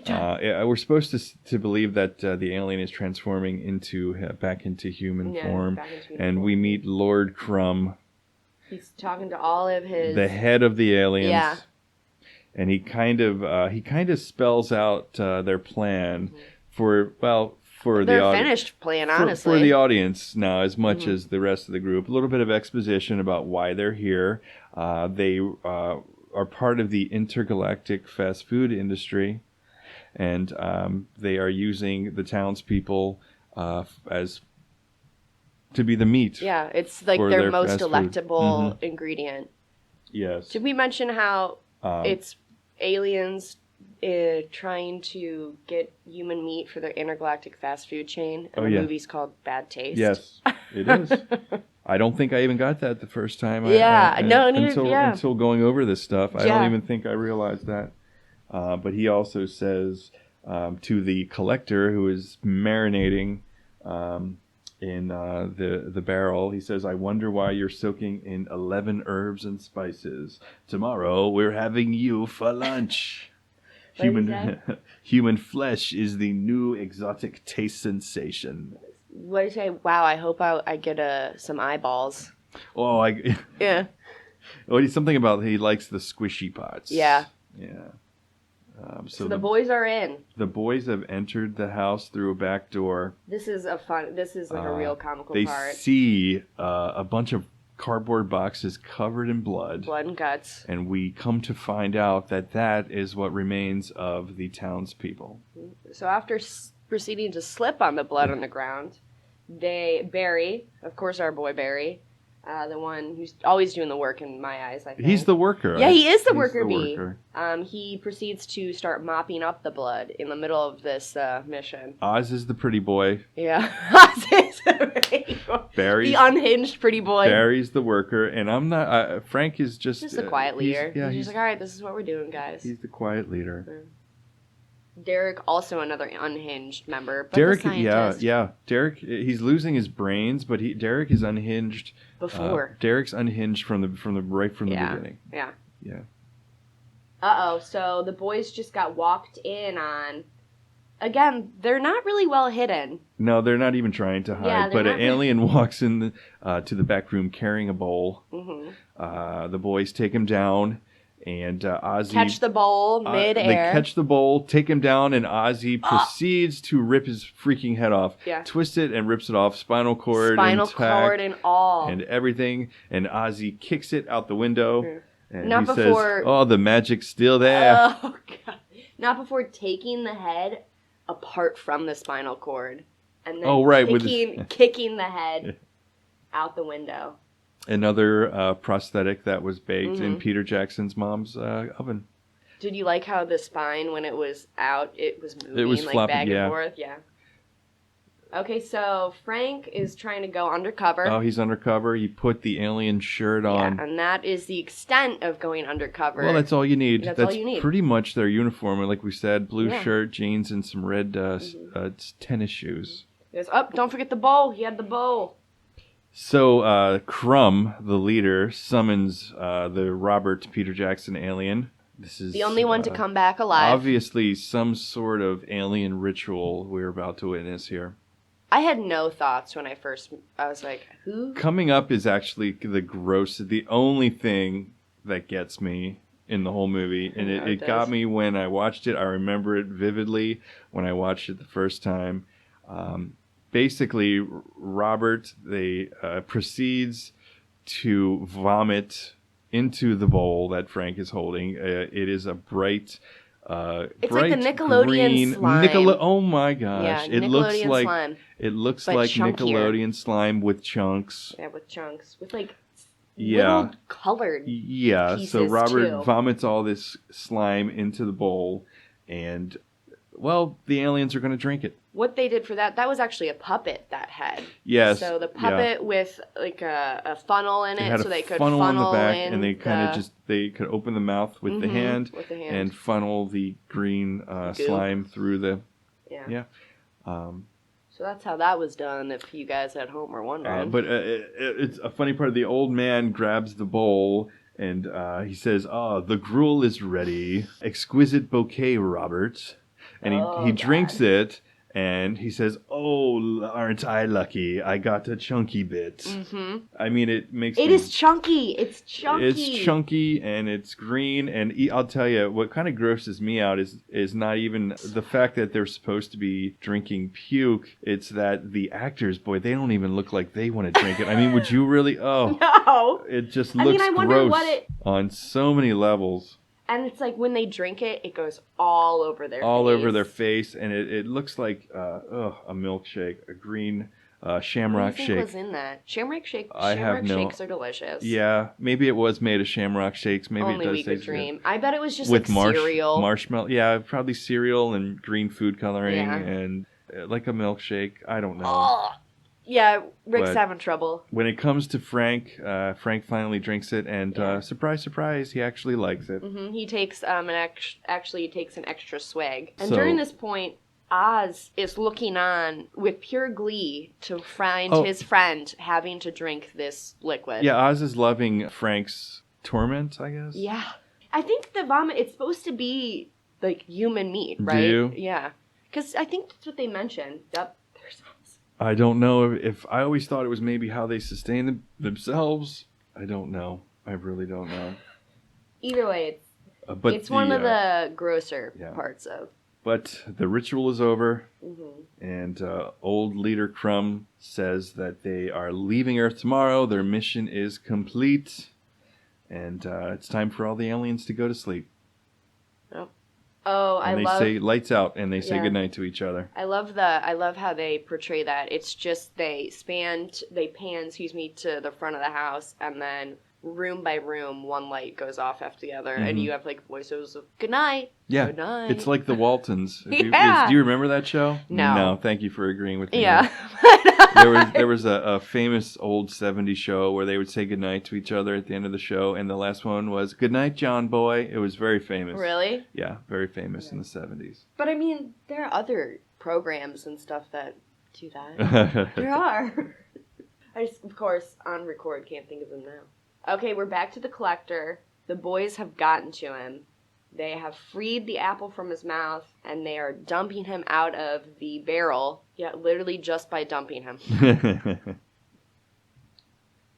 We're supposed to believe that the alien is transforming back into human form. And we meet Lord Crumb. He's talking to all of his... The head of the aliens. Yeah. and he kind of spells out their plan for their finished plan, honestly. For the audience now, as much as the rest of the group. A little bit of exposition about why they're here. They are part of the intergalactic fast food industry, and they are using the townspeople as to be the meat. Yeah, it's like their most delectable ingredient. Yes. Did we mention how it's aliens trying to get human meat for their intergalactic fast food chain? And the movie's called Bad Taste. Yes, it is. I don't think I even got that the first time. Until going over this stuff. I don't even think I realized that. But he also says to the collector who is marinating in the barrel, he says, "I wonder why you're soaking in 11 herbs and spices. Tomorrow we're having you for lunch." Human flesh is the new exotic taste sensation. What do you say? Wow, I hope I get some eyeballs. Oh, yeah. Oh, something about he likes the squishy parts. Yeah. Yeah. So the boys are in. The boys have entered the house through a back door. This is like a real comical part. They see a bunch of cardboard boxes covered in blood and guts, and we come to find out that is what remains of the townspeople. So after proceeding to slip on the blood on the ground, Barry, of course our boy Barry, the one who's always doing the work in my eyes, I think. He's the worker. Yeah, he is the worker bee. He proceeds to start mopping up the blood in the middle of this mission. Oz is the pretty boy. Yeah, Oz is the pretty boy. Barry's the unhinged pretty boy. Barry's the worker, and I'm not. Frank is just a quiet leader. He's just like, all right, this is what we're doing, guys. He's the quiet leader. Yeah. Derek, also another unhinged member. But Derek, yeah. Derek, he's losing his brains, but Derek is unhinged. Before. Derek's unhinged from the beginning. Yeah. Yeah. So the boys just got walked in on. Again, they're not really well hidden. No, they're not even trying to hide. But an alien walks in to the back room carrying a bowl. Mm-hmm. The boys take him down. And Ozzy... Catch the bowl mid-air. They catch the bowl, take him down, and Ozzy proceeds to rip his freaking head off. Yeah. Twist it and rips it off. Spinal cord and all. And everything. And Ozzy kicks it out the window. Mm. And Not he before... says, "Oh, the magic's still there." Oh, God. Not before taking the head apart from the spinal cord. And then kicking the head out the window. Another prosthetic that was baked in Peter Jackson's mom's oven. Did you like how the spine, when it was out, it was moving like floppy, back and forth? Yeah. Okay, so Frank is trying to go undercover. Oh, he's undercover. He put the alien shirt on. Yeah, and that is the extent of going undercover. Well, that's all you need. That's all you need. Pretty much their uniform. Like we said, blue shirt, jeans, and some red tennis shoes. Don't forget the bow. He had the bow. So Crumb, the leader, summons the Robert Peter Jackson alien. This is the only one to come back alive. Obviously, some sort of alien ritual we're about to witness here. I had no thoughts when I was like, who? Coming up is actually the only thing that gets me in the whole movie. And it got me when I watched it. I remember it vividly when I watched it the first time. Basically, Robert proceeds to vomit into the bowl that Frank is holding. It is a bright, it's like the Nickelodeon slime. Oh my gosh! Yeah, Nickelodeon slime. It looks like chunkier. Nickelodeon slime with chunks. Yeah, with chunks, with little colored. Yeah. Pieces So Robert too. vomits all this slime into the bowl, and the aliens are going to drink it. What they did for that was actually a puppet that had. Yes. So the puppet with a funnel in it, so they could funnel in the back, in and they they could open the mouth with the hand, and funnel the green slime through the. Yeah. So that's how that was done. If you guys at home were wondering. But it's a funny part. The old man grabs the bowl. And he says, the gruel is ready. Exquisite bouquet, Robert. And he drinks it, And he says, "Oh, aren't I lucky? I got a chunky bit." Mm-hmm. I mean, it makes it is chunky. It's chunky. It's chunky and it's green. And I'll tell you, what kind of grosses me out is not even the fact that they're supposed to be drinking puke. It's that the actors, boy, they don't even look like they want to drink it. I mean, would you really? Oh, no. It just looks gross on so many levels. And it's like when they drink it, it goes all over their face. All over their face, and it looks like a milkshake, a green shamrock shake. What do you think was in that? Shamrock shakes are delicious. Yeah, maybe it was made of shamrock shakes. Maybe Only it does we could taste dream. good. I bet it was just with like cereal. Marshmallow. Yeah, probably cereal and green food coloring and like a milkshake. I don't know. Oh. Yeah, Rick's having trouble. When it comes to Frank, Frank finally drinks it, and surprise, surprise, he actually likes it. Mm-hmm. He takes an extra swig. And during this point, Oz is looking on with pure glee to find his friend having to drink this liquid. Yeah, Oz is loving Frank's torment, I guess. Yeah. I think the vomit, it's supposed to be like human meat, right? Do you? Yeah. Because I think that's what they mentioned. Yep. I don't know if I always thought it was maybe how they sustain themselves. I don't know. I really don't know. Either way, it's one of the grosser parts of. But the ritual is over, and old leader Crumb says that they are leaving Earth tomorrow. Their mission is complete, and it's time for all the aliens to go to sleep. Oh, and they say lights out, and they say goodnight to each other. I love how they portray that. It's just they pan to the front of the house, and then room by room, one light goes off after the other, and you have like voices of good night. Yeah, good night. It's like the Waltons. Do you remember that show? No. No, thank you for agreeing with me. Yeah. there was a famous old 70s show where they would say goodnight to each other at the end of the show, and the last one was "Good night, John Boy." It was very famous. Really? Yeah, very famous in the 70s. But I mean, there are other programs and stuff that do that. There are. I just, of course, on record, can't think of them now. Okay, we're back to the collector. The boys have gotten to him. They have freed the apple from his mouth, and they are dumping him out of the barrel. Yeah, literally just by dumping him.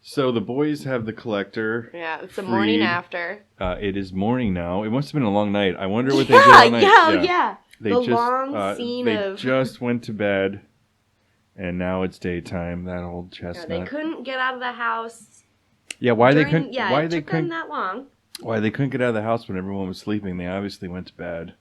So the boys have the collector. Yeah, it's the morning after. It is morning now. It must have been a long night. I wonder what they did all night. Yeah. Long scene they just went to bed, and now it's daytime. That old chestnut. Yeah, they couldn't get out of the house. Yeah, why they couldn't get out of the house when everyone was sleeping? They obviously went to bed.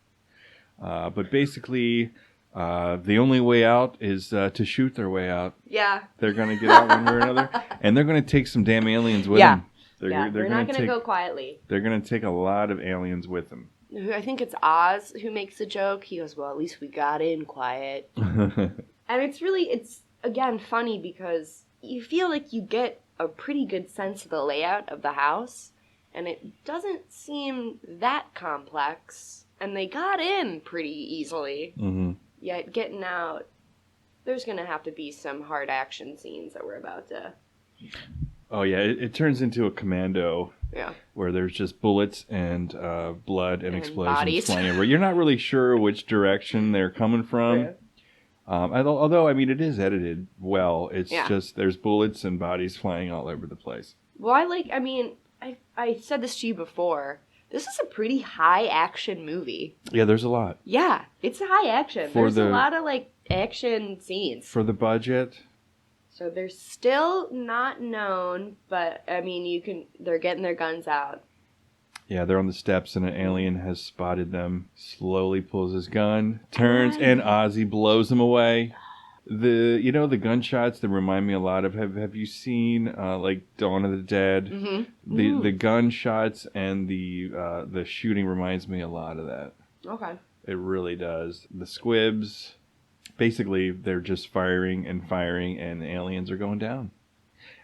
But basically, the only way out is to shoot their way out. Yeah. They're going to get out one way or another. And they're going to take some damn aliens with them. They're not going to go quietly. They're going to take a lot of aliens with them. I think it's Oz who makes the joke. He goes, well, at least we got in quiet. And it's again, funny because you feel like you get a pretty good sense of the layout of the house, and it doesn't seem that complex, and they got in pretty easily. Mm-hmm. Yet getting out, there's going to have to be some hard action scenes that we're about to... Oh yeah, it turns into a commando. Yeah. Where there's just bullets and blood and explosions bodies flying everywhere. You're not really sure which direction they're coming from. Yeah. Although, I mean, it is edited well. It's just there's bullets and bodies flying all over the place. Well, I said this to you before. This is a pretty high action movie. Yeah, there's a lot. Yeah, it's high action. There's a lot of action scenes. For the budget. So they're still not known, but I mean, they're getting their guns out. Yeah, they're on the steps, and an alien has spotted them. Slowly pulls his gun, turns, and Ozzy blows him away. The gunshots that remind me a lot of. Have you seen Dawn of the Dead? Mm-hmm. The gunshots and the shooting reminds me a lot of that. Okay. It really does. The squibs, basically, they're just firing, and the aliens are going down.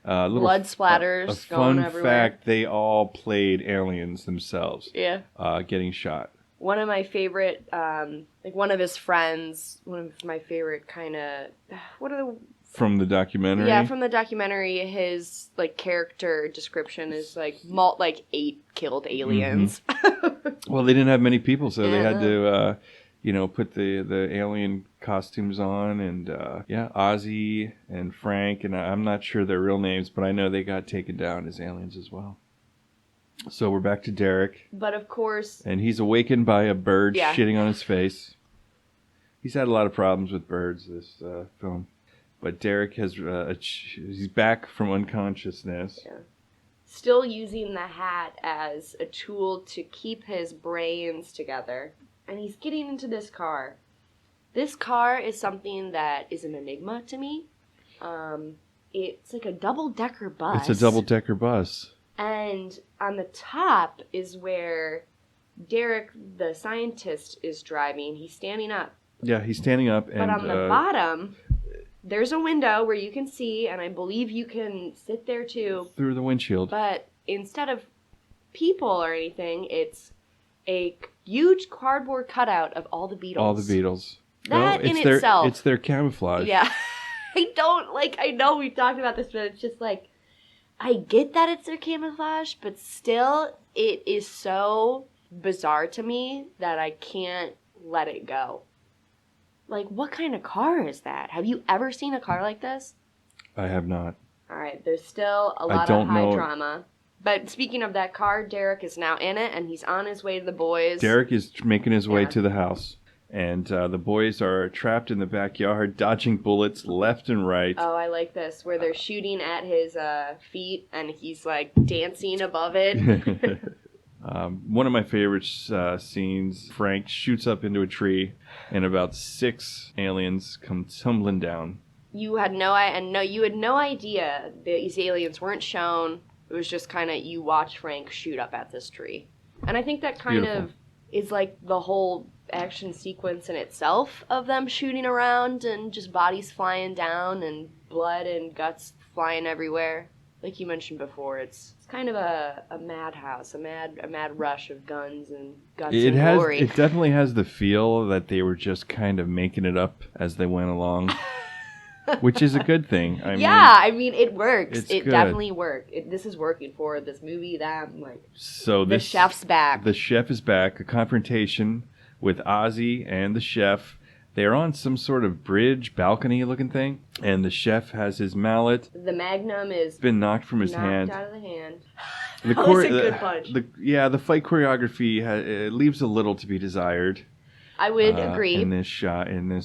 Blood splatters going everywhere. Fun fact, they all played aliens themselves. Yeah. Getting shot. One of my favorite, one of his friends, one of my favorite kind of, From the documentary? Yeah, from the documentary, his, character description is, 8 killed aliens. Mm-hmm. Well, they didn't have many people, so they had to, put the alien costumes on, and Ozzy and Frank, and I'm not sure their real names, but I know they got taken down as aliens as well. So we're back to Derek. But of course... And he's awakened by a bird shitting on his face. He's had a lot of problems with birds, this film. But Derek he's back from unconsciousness. Yeah. Still using the hat as a tool to keep his brains together. And he's getting into this car. This car is something that is an enigma to me. It's like a double-decker bus. It's a double-decker bus. And on the top is where Derek, the scientist, is driving. He's standing up. Yeah, he's standing up. But on the bottom, there's a window where you can see, and I believe you can sit there too. Through the windshield. But instead of people or anything, it's a huge cardboard cutout of all the Beatles. All the Beatles. That in itself. It's their camouflage. Yeah. I know we've talked about this, but it's just like, I get that it's their camouflage, but still, it is so bizarre to me that I can't let it go. Like, what kind of car is that? Have you ever seen a car like this? I have not. All right, there's still a lot of high drama. But speaking of that car, Derek is now in it, and he's on his way to the boys. Derek is making his way to the house. And the boys are trapped in the backyard, dodging bullets left and right. Oh, I like this, where they're shooting at his feet, and he's, like, dancing above it. One of my favorite scenes, Frank shoots up into a tree, and about 6 aliens come tumbling down. You had no idea these aliens weren't shown. It was just kind of, you watch Frank shoot up at this tree. And I think that kind of is, like, the whole action sequence in itself of them shooting around and just bodies flying down and blood and guts flying everywhere. Like you mentioned before, it's kind of a madhouse, a mad rush of guns and guts and glory. It definitely has the feel that they were just kind of making it up as they went along, which is a good thing. I mean, it works. It good. Definitely worked. This is working for this movie. The chef's back. The chef is back. A confrontation with Ozzy and the chef. They're on some sort of bridge, balcony-looking thing, and the chef has his mallet. The Magnum is been knocked from his hand. Knocked out of the hand. That was a good punch. The fight choreography it leaves a little to be desired. I would agree. In this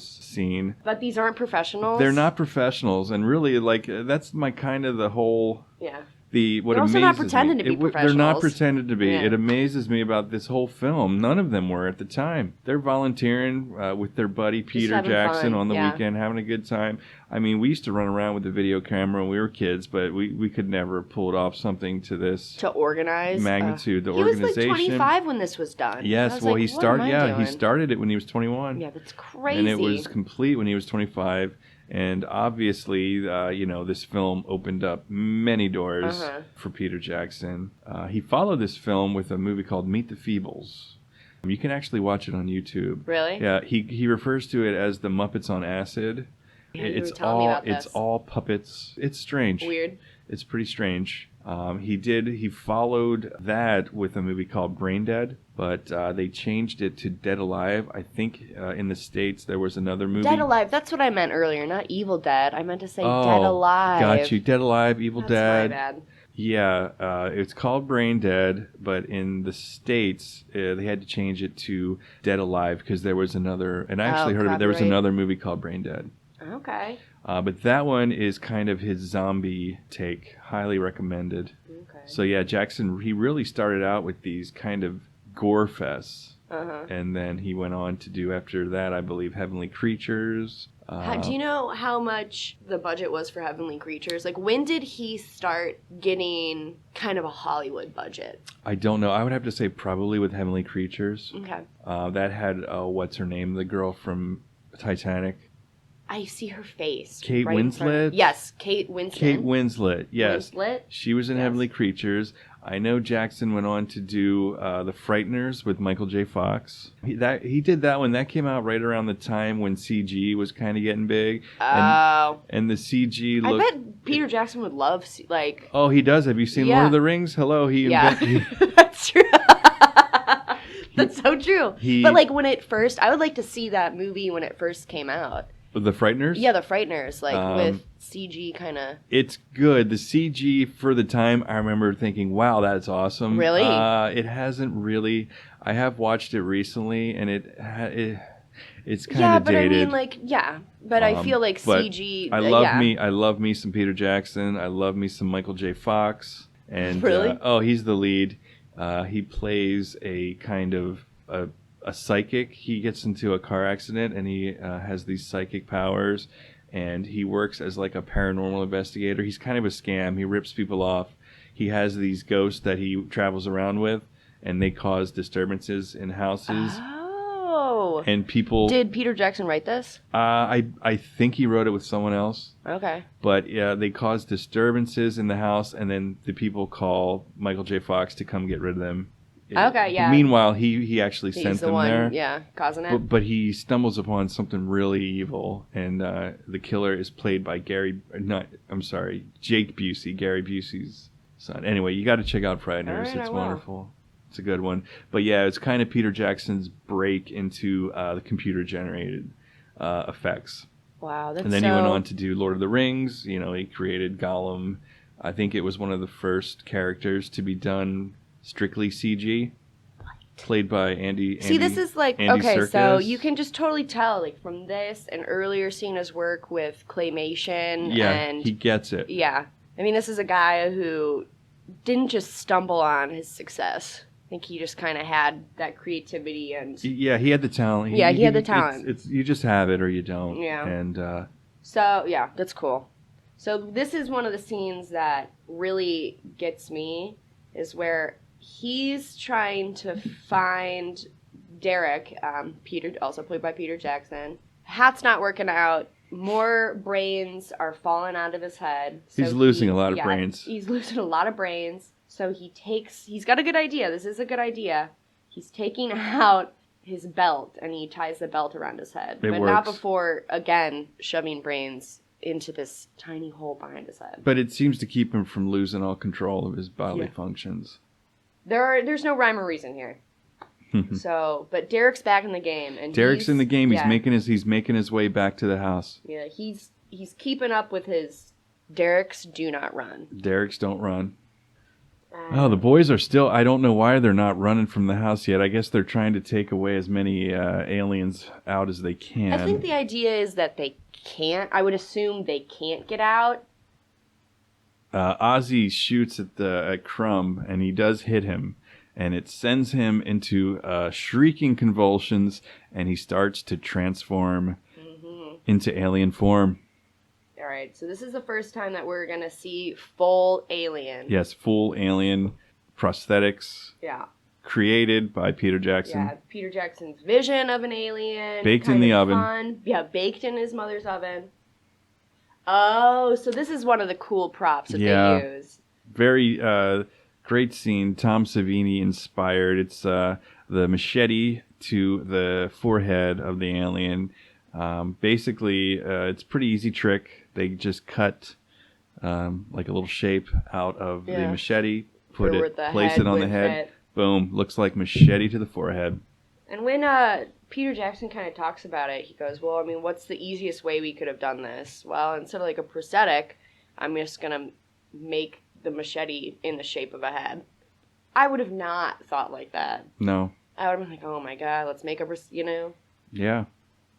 scene. But these aren't professionals. They're not professionals, and really, like, that's my kind of the whole. Yeah. They're also not pretending to be professionals. They're not pretending to be. Yeah. It amazes me about this whole film. None of them were at the time. They're volunteering with their buddy Peter Jackson on the weekend, having a good time. I mean, we used to run around with the video camera when we were kids, but we could never pull it off something to this magnitude. The organization. He was like 25 when this was done. Yes, well, he started. Yeah, he started it when he was 21. Yeah, that's crazy. And it was complete when he was 25. And obviously, this film opened up many doors for Peter Jackson. He followed this film with a movie called Meet the Feebles. You can actually watch it on YouTube. Really? Yeah, he refers to it as the Muppets on Acid. Yeah, it's all puppets. It's strange. Weird. It's pretty strange. He followed that with a movie called Brain Dead, but they changed it to Dead Alive. I think in the States there was another movie. Dead Alive, that's what I meant earlier, not Evil Dead. I meant to say Dead Alive. Got you. Dead Alive, Evil Dead. That's my bad. Yeah, it's called Brain Dead, but in the States they had to change it to Dead Alive because there was another, and I actually heard of it, there was another movie called Brain Dead. Okay. But that one is kind of his zombie take. Highly recommended. Okay. So yeah, Jackson, he really started out with these kind of gore fests. And then he went on to do, after that, I believe, Heavenly Creatures. Do you know how much the budget was for Heavenly Creatures? Like, when did he start getting kind of a Hollywood budget? I don't know. I would have to say probably with Heavenly Creatures. Okay. That had, what's her name? The girl from Titanic. I see her face. Kate Winslet? Yes, Kate Winslet. Kate Winslet, yes. Winslet? She was in Heavenly Creatures. I know Jackson went on to do The Frighteners with Michael J. Fox. He did that one. That came out right around the time when CG was kind of getting big. Oh. And the CG looked... I bet Peter Jackson would love, like... Oh, he does. Have you seen Lord of the Rings? Hello, he invented... That's true. That's so true. But like when it first, I would like to see that movie when it first came out. The Frighteners? Yeah, the Frighteners, like with CG kind of. It's good. The CG for the time, I remember thinking, wow, that's awesome. Really? It hasn't really. I have watched it recently, and it's kind of dated. Yeah, but I mean, like, but I feel like CG. I love me some Peter Jackson. I love me some Michael J. Fox. And really? He's the lead. He plays a kind of a psychic. He gets into a car accident and he has these psychic powers, and he works as like a paranormal investigator. He's kind of a scam. He rips people off. He has these ghosts that he travels around with, and they cause disturbances in houses. Oh. And people. Did Peter Jackson write this? I think he wrote it with someone else. Okay. But yeah, they cause disturbances in the house, and then the people call Michael J. Fox to come get rid of them. Okay, yeah. Meanwhile, he actually sent them there. Yeah, causing it. But he stumbles upon something really evil, and the killer is played by Jake Busey, Gary Busey's son. Anyway, you got to check out Frighteners. Right, it's wonderful. It's a good one. But yeah, it's kind of Peter Jackson's break into the computer-generated effects. Wow, that's And then he went on to do Lord of the Rings. You know, he created Gollum. I think it was one of the first characters to be done strictly CG, played by Andy. See, this is like, Andy okay, Serkis. so you can just totally tell, like, from this and earlier seeing his work with claymation. Yeah, and he gets it. Yeah. I mean, this is a guy who didn't just stumble on his success. I think he just kind of had that creativity and... Yeah, he had the talent. He had the talent. It's you just have it or you don't. Yeah. And so, yeah, that's cool. So this is one of the scenes that really gets me, is where he's trying to find Derek, Peter, also played by Peter Jackson. Hat's not working out. More brains are falling out of his head. So he's losing a lot of brains. He's losing a lot of brains. So he's got a good idea. This is a good idea. He's taking out his belt, and he ties the belt around his head. But not before, again, shoving brains into this tiny hole behind his head. But it seems to keep him from losing all control of his bodily functions. There's no rhyme or reason here. So, but Derek's back in the game, and Derek's in the game. He's making his way back to the house. Yeah, he's keeping up with his Derek's do not run. Derek's don't run. The boys are still. I don't know why they're not running from the house yet. I guess they're trying to take away as many aliens out as they can. I think the idea is that they can't. I would assume they can't get out. Ozzy shoots at Crumb, and he does hit him, and it sends him into shrieking convulsions, and he starts to transform into alien form. All right, so this is the first time that we're going to see full alien. Yes, full alien prosthetics. Yeah. Created by Peter Jackson. Yeah, Peter Jackson's vision of an alien. Baked in the oven. Fun. Yeah, baked in his mother's oven. Oh, so this is one of the cool props that they use. Very great scene. Tom Savini inspired. It's the machete to the forehead of the alien. Basically, it's a pretty easy trick. They just cut like a little shape out of the machete, place it on the head. Boom, looks like machete to the forehead. And when Peter Jackson kind of talks about it, he goes, well, I mean, what's the easiest way we could have done this? Well, instead of like a prosthetic, I'm just going to make the machete in the shape of a head. I would have not thought like that. No. I would have been like, oh my God, let's make Yeah.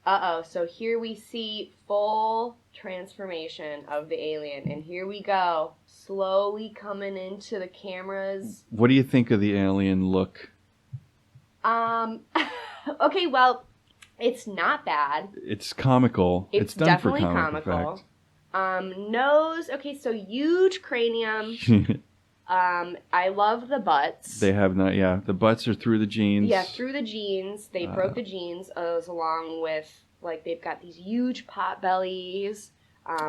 So here we see full transformation of the alien. And here we go, slowly coming into the cameras. What do you think of the alien look? Okay, well, it's not bad. It's comical. It's done definitely for comical. Nose. Okay, so huge cranium. I love the butts. They have not. Yeah, the butts are through the jeans. Yeah, through the jeans. They broke the jeans, along with they've got these huge pot bellies.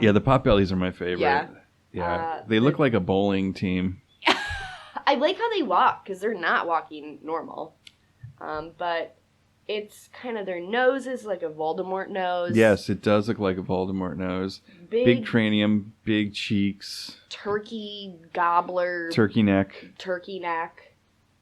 Yeah, the pot bellies are my favorite. Yeah. They look like a bowling team. I like how they walk because they're not walking normal. But it's kind of their nose is like a Voldemort nose. Yes, it does look like a Voldemort nose. Big cranium, big cheeks. Turkey gobbler. Turkey neck.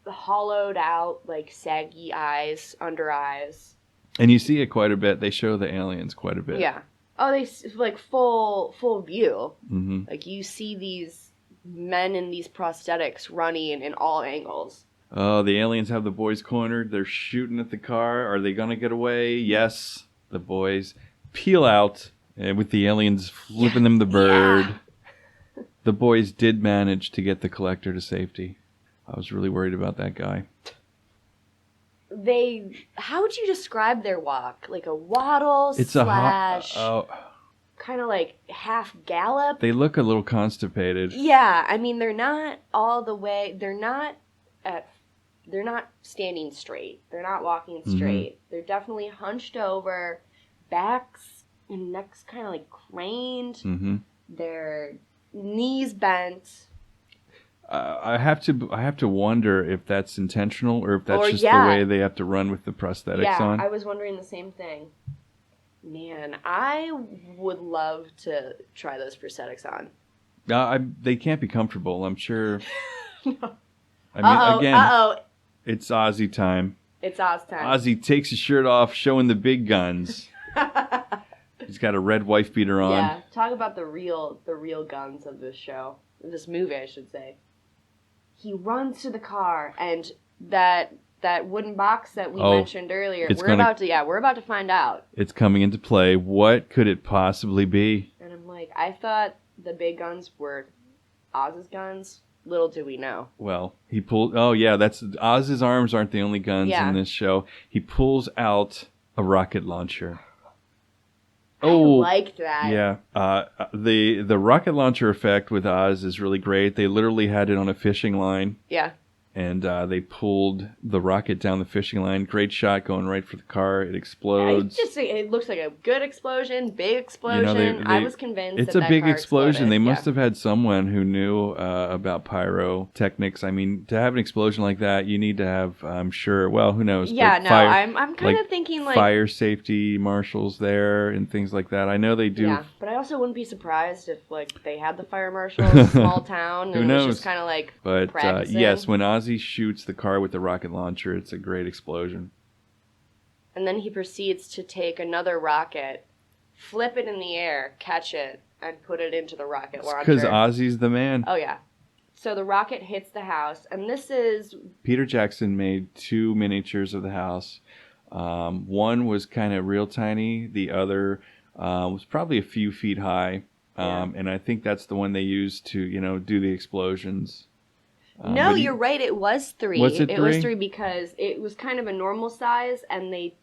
hollowed out, like, saggy eyes, under eyes. And you see it quite a bit. They show the aliens quite a bit. Yeah. Oh, they, like, full view. Mm-hmm. Like, you see these men in these prosthetics running in all angles. Oh, the aliens have the boys cornered. They're shooting at the car. Are they going to get away? Yes. The boys peel out with the aliens flipping them the bird. Yeah. The boys did manage to get the collector to safety. I was really worried about that guy. How would you describe their walk? Like a waddle slash kind of like half gallop? They look a little constipated. Yeah, I mean, they're not all the way, they're not standing straight. They're not walking straight. Mm-hmm. They're definitely hunched over, backs and necks kind of like craned. Mm-hmm. Their knees bent. I have to wonder if that's intentional or if that's just the way they have to run with the prosthetics on. Yeah, I was wondering the same thing. Man, I would love to try those prosthetics on. They can't be comfortable, I'm sure. No. I mean, it's Ozzy time. It's Oz time. Ozzy takes his shirt off, showing the big guns. He's got a red wife beater on. Yeah, talk about the real guns of this show. This movie, I should say. He runs to the car, and that wooden box that we mentioned earlier, we're about to find out. It's coming into play. What could it possibly be? And I'm like, I thought the big guns were Oz's guns. Little do we know. Well, he pulled... Oh, yeah, that's... Oz's arms aren't the only guns in this show. He pulls out a rocket launcher. Oh, I like that. Yeah. The rocket launcher effect with Oz is really great. They literally had it on a fishing line. Yeah. And they pulled the rocket down the fishing line. Great shot going right for the car. It explodes. It looks like a good explosion, big explosion. I was convinced it's a big explosion. Exploded. They must have had someone who knew about pyrotechnics. I mean, to have an explosion like that, you need to have, I'm sure, well, who knows? Yeah, no, I'm kind of thinking like fire safety marshals there and things like that. I know they do. Yeah, but I also wouldn't be surprised if like they had the fire marshals, small town, and it was just kind of like practicing. Yes, when Ozzy shoots the car with the rocket launcher, it's a great explosion. And then he proceeds to take another rocket, flip it in the air, catch it, and put it into the rocket launcher. Because Ozzy's the man. Oh, yeah. So the rocket hits the house, and this is... Peter Jackson made 2 miniatures of the house. One was kind of real tiny. The other was probably a few feet high. And I think that's the one they used to, do the explosions. No, you're right. It was 3. Was it 3? It was 3 because it was kind of a normal size, and they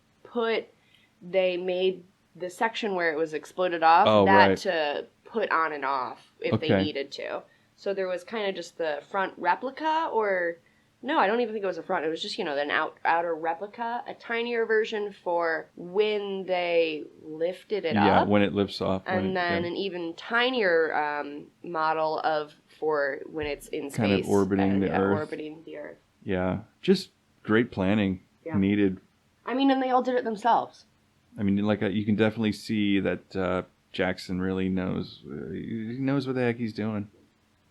made the section where it was exploded off to put on and off if they needed to. So there was kind of just the front replica, or no, I don't even think it was a front. It was just an outer replica, a tinier version for when they lifted it up. Yeah, when it lifts off. And then an even tinier model for when it's in space. Kind of orbiting the Earth. Orbiting the Earth. Yeah, just great planning needed. I mean, and they all did it themselves. I mean, you can definitely see that Jackson really knows. He knows what the heck he's doing.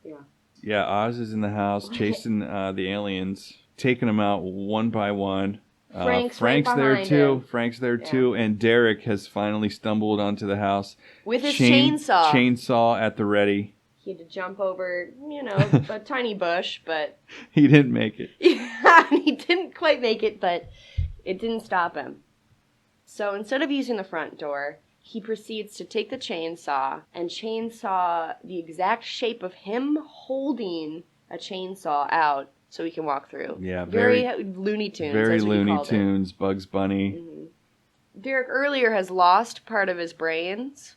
Yeah. Yeah, Oz is in the house chasing the aliens, taking them out one by one. Frank's there too. him. Frank's there too, and Derek has finally stumbled onto the house with his chainsaw. Chainsaw at the ready. He had to jump over, a tiny bush, but he didn't make it. He didn't quite make it, but it didn't stop him. So instead of using the front door, he proceeds to take the chainsaw and chainsaw the exact shape of him holding a chainsaw out so he can walk through. Yeah, very Looney Tunes. Very Looney Tunes, Bugs Bunny. Mm-hmm. Derek earlier has lost part of his brains.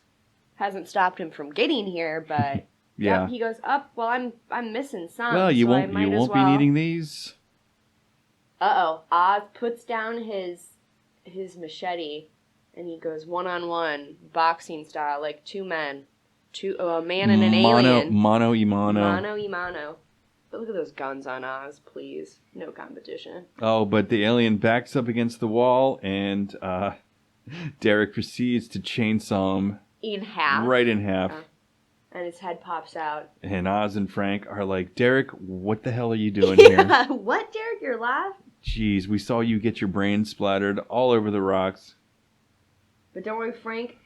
Hasn't stopped him from getting here, but yeah, he goes up. Well, I'm missing some. Well, you so won't be needing these. Oz puts down his machete. And he goes one-on-one, boxing style, like 2 men. A man and an alien. Mano y mano. Mano y mano. But look at those guns on Oz, please. No competition. Oh, but the alien backs up against the wall, and Derek proceeds to chainsaw him. In half. Right in half. And his head pops out. And Oz and Frank are like, Derek, what the hell are you doing here? What, Derek? You're alive? Jeez, we saw you get your brain splattered all over the rocks. But don't worry, Frank,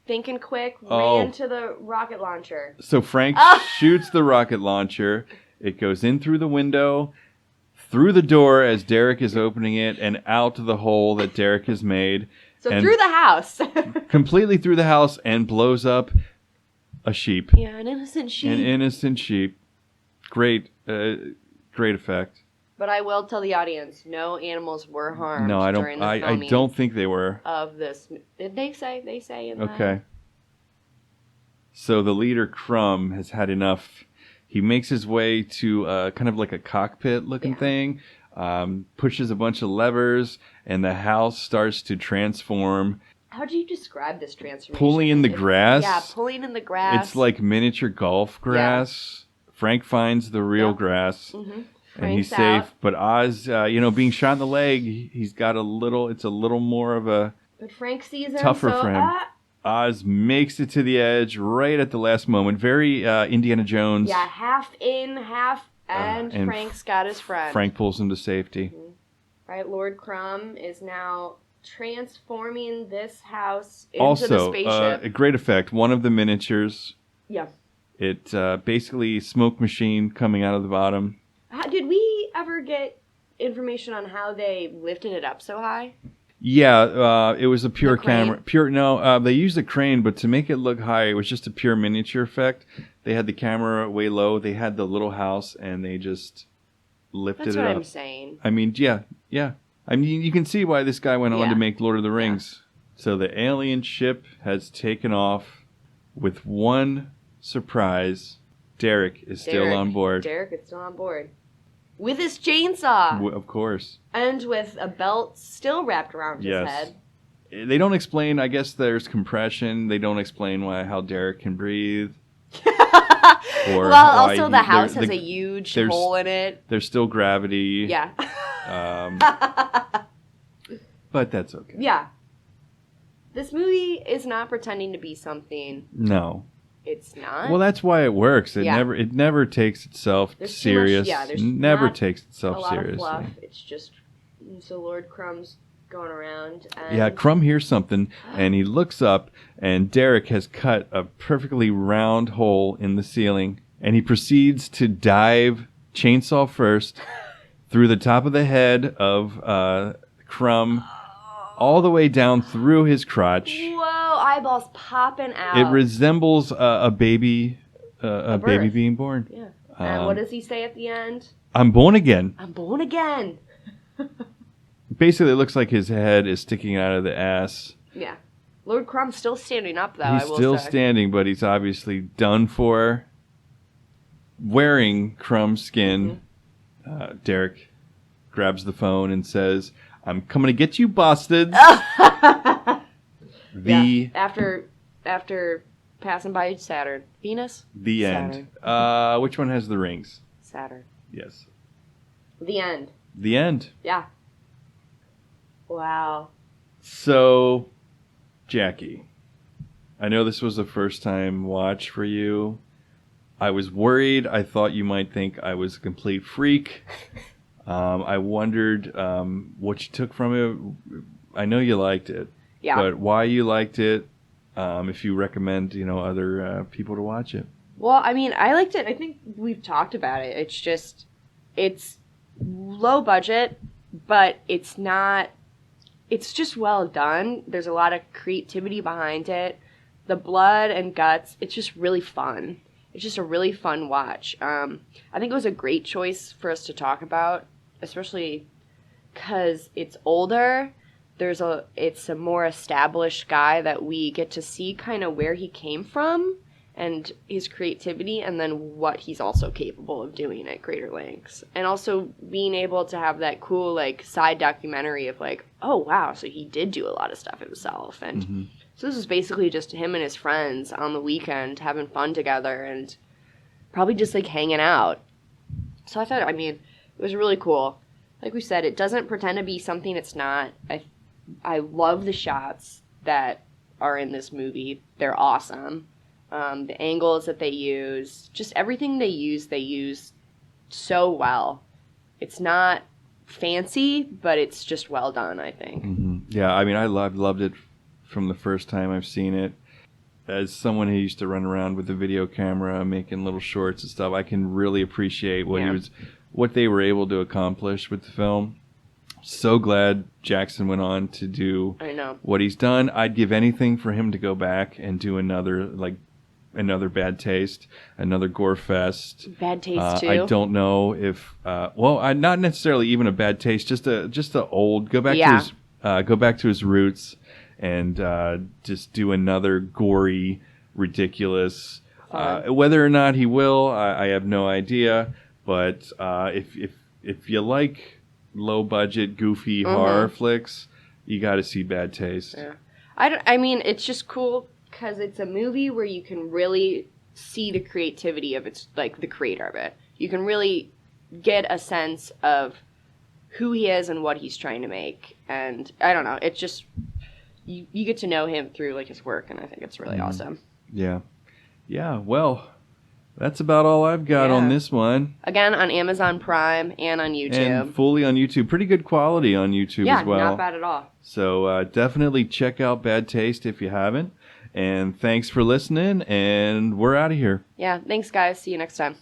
thinking quick, ran to the rocket launcher. So Frank shoots the rocket launcher. It goes in through the window, through the door as Derek is opening it, and out the hole that Derek has made. So through the house. Completely through the house and blows up a sheep. Yeah, an innocent sheep. An innocent sheep. Great effect. But I will tell the audience, no animals were harmed. No, I don't. During the I don't think they were. Of this, did they say? They say in Okay. So the leader Crumb has had enough. He makes his way to kind of like a cockpit-looking thing. Pushes a bunch of levers, and the house starts to transform. How do you describe this transformation? Pulling in the grass. Yeah, pulling in the grass. It's like miniature golf grass. Yeah. Frank finds the real grass. Mm-hmm. And he's safe. But Oz, being shot in the leg, he's got it's a little more of a... But Frank sees him, tougher for him. Oz makes it to the edge right at the last moment. Very Indiana Jones. Yeah, half in, half... And Frank's got his friend. Frank pulls him to safety. Mm-hmm. Right, Lord Crumb is now transforming this house into the spaceship. Also, a great effect. One of the miniatures. Yeah. It basically smoke machine coming out of the bottom. Did we ever get information on how they lifted it up so high? Yeah, it was a pure camera. They used a crane, but to make it look high, it was just a pure miniature effect. They had the camera way low. They had the little house, and they just lifted it up. That's what I'm saying. I mean, yeah. I mean, you can see why this guy went on to make Lord of the Rings. Yeah. So the alien ship has taken off with one surprise. Derek is still on board. Derek is still on board. With his chainsaw. Of course. And with a belt still wrapped around his head. They don't explain, I guess there's compression. They don't explain how Derek can breathe. Well, also the house has a huge hole in it. There's still gravity. Yeah. But that's okay. Yeah. This movie is not pretending to be something. No. It's not. Well, that's why it works. It never takes itself serious. There's never takes itself seriously. A lot of fluff. It's just so Lord Crumb's going around. And... Yeah, Crumb hears something, and he looks up, and Derek has cut a perfectly round hole in the ceiling, and he proceeds to dive, chainsaw first, through the top of the head of Crumb, all the way down through his crotch. Whoa, eyeballs popping out. It resembles a baby, a baby being born. Yeah. And what does he say at the end? I'm born again. I'm born again. Basically, it looks like his head is sticking out of the ass. Yeah. Lord Crumb's still standing up, though, He's still standing, but he's obviously done for. Wearing Crumb's skin, Derek grabs the phone and says, I'm coming to get you, bastards. After passing by Saturn. Venus? The Saturn. End. Which one has the rings? Saturn. Yes. The end. The end. Yeah. Wow. So, Jackie, I know this was a first-time watch for you. I was worried. I thought you might think I was a complete freak. I wondered what you took from it. I know you liked it. Yeah. But why you liked it, if you recommend, other people to watch it. Well, I mean, I liked it. I think we've talked about it. It's low budget, but it's just well done. There's a lot of creativity behind it. The blood and guts, it's just really fun. It's just a really fun watch. I think it was a great choice for us to talk about, especially because it's older. It's a more established guy that we get to see kind of where he came from and his creativity, and then what he's also capable of doing at greater lengths. And also being able to have that cool side documentary of oh wow, so he did do a lot of stuff himself. And so this was basically just him and his friends on the weekend having fun together and probably just hanging out. So I thought, it was really cool. Like we said, it doesn't pretend to be something it's not. I love the shots that are in this movie. They're awesome. The angles that they use, just everything they use so well. It's not fancy, but it's just well done, I think. Mm-hmm. Yeah, I mean, I loved it from the first time I've seen it. As someone who used to run around with a video camera, making little shorts and stuff, I can really appreciate what they were able to accomplish with the film. So glad Jackson went on to do what he's done. I'd give anything for him to go back and do another Bad Taste, another gore fest. Bad Taste too. I don't know if not necessarily even a Bad Taste, just a old go back to his roots and just do another gory, ridiculous. Whether or not he will, I have no idea. But if you like low budget, goofy horror flicks, you got to see Bad Taste. Yeah. I mean, it's just cool because it's a movie where you can really see the creativity of the creator of it. You can really get a sense of who he is and what he's trying to make. And I don't know, it's just you get to know him through his work, and I think it's really awesome. Yeah. Well, that's about all I've got on this one. Again, on Amazon Prime and on YouTube. And fully on YouTube. Pretty good quality on YouTube as well. Yeah, not bad at all. So definitely check out Bad Taste if you haven't. And thanks for listening, and we're out of here. Yeah, thanks, guys. See you next time.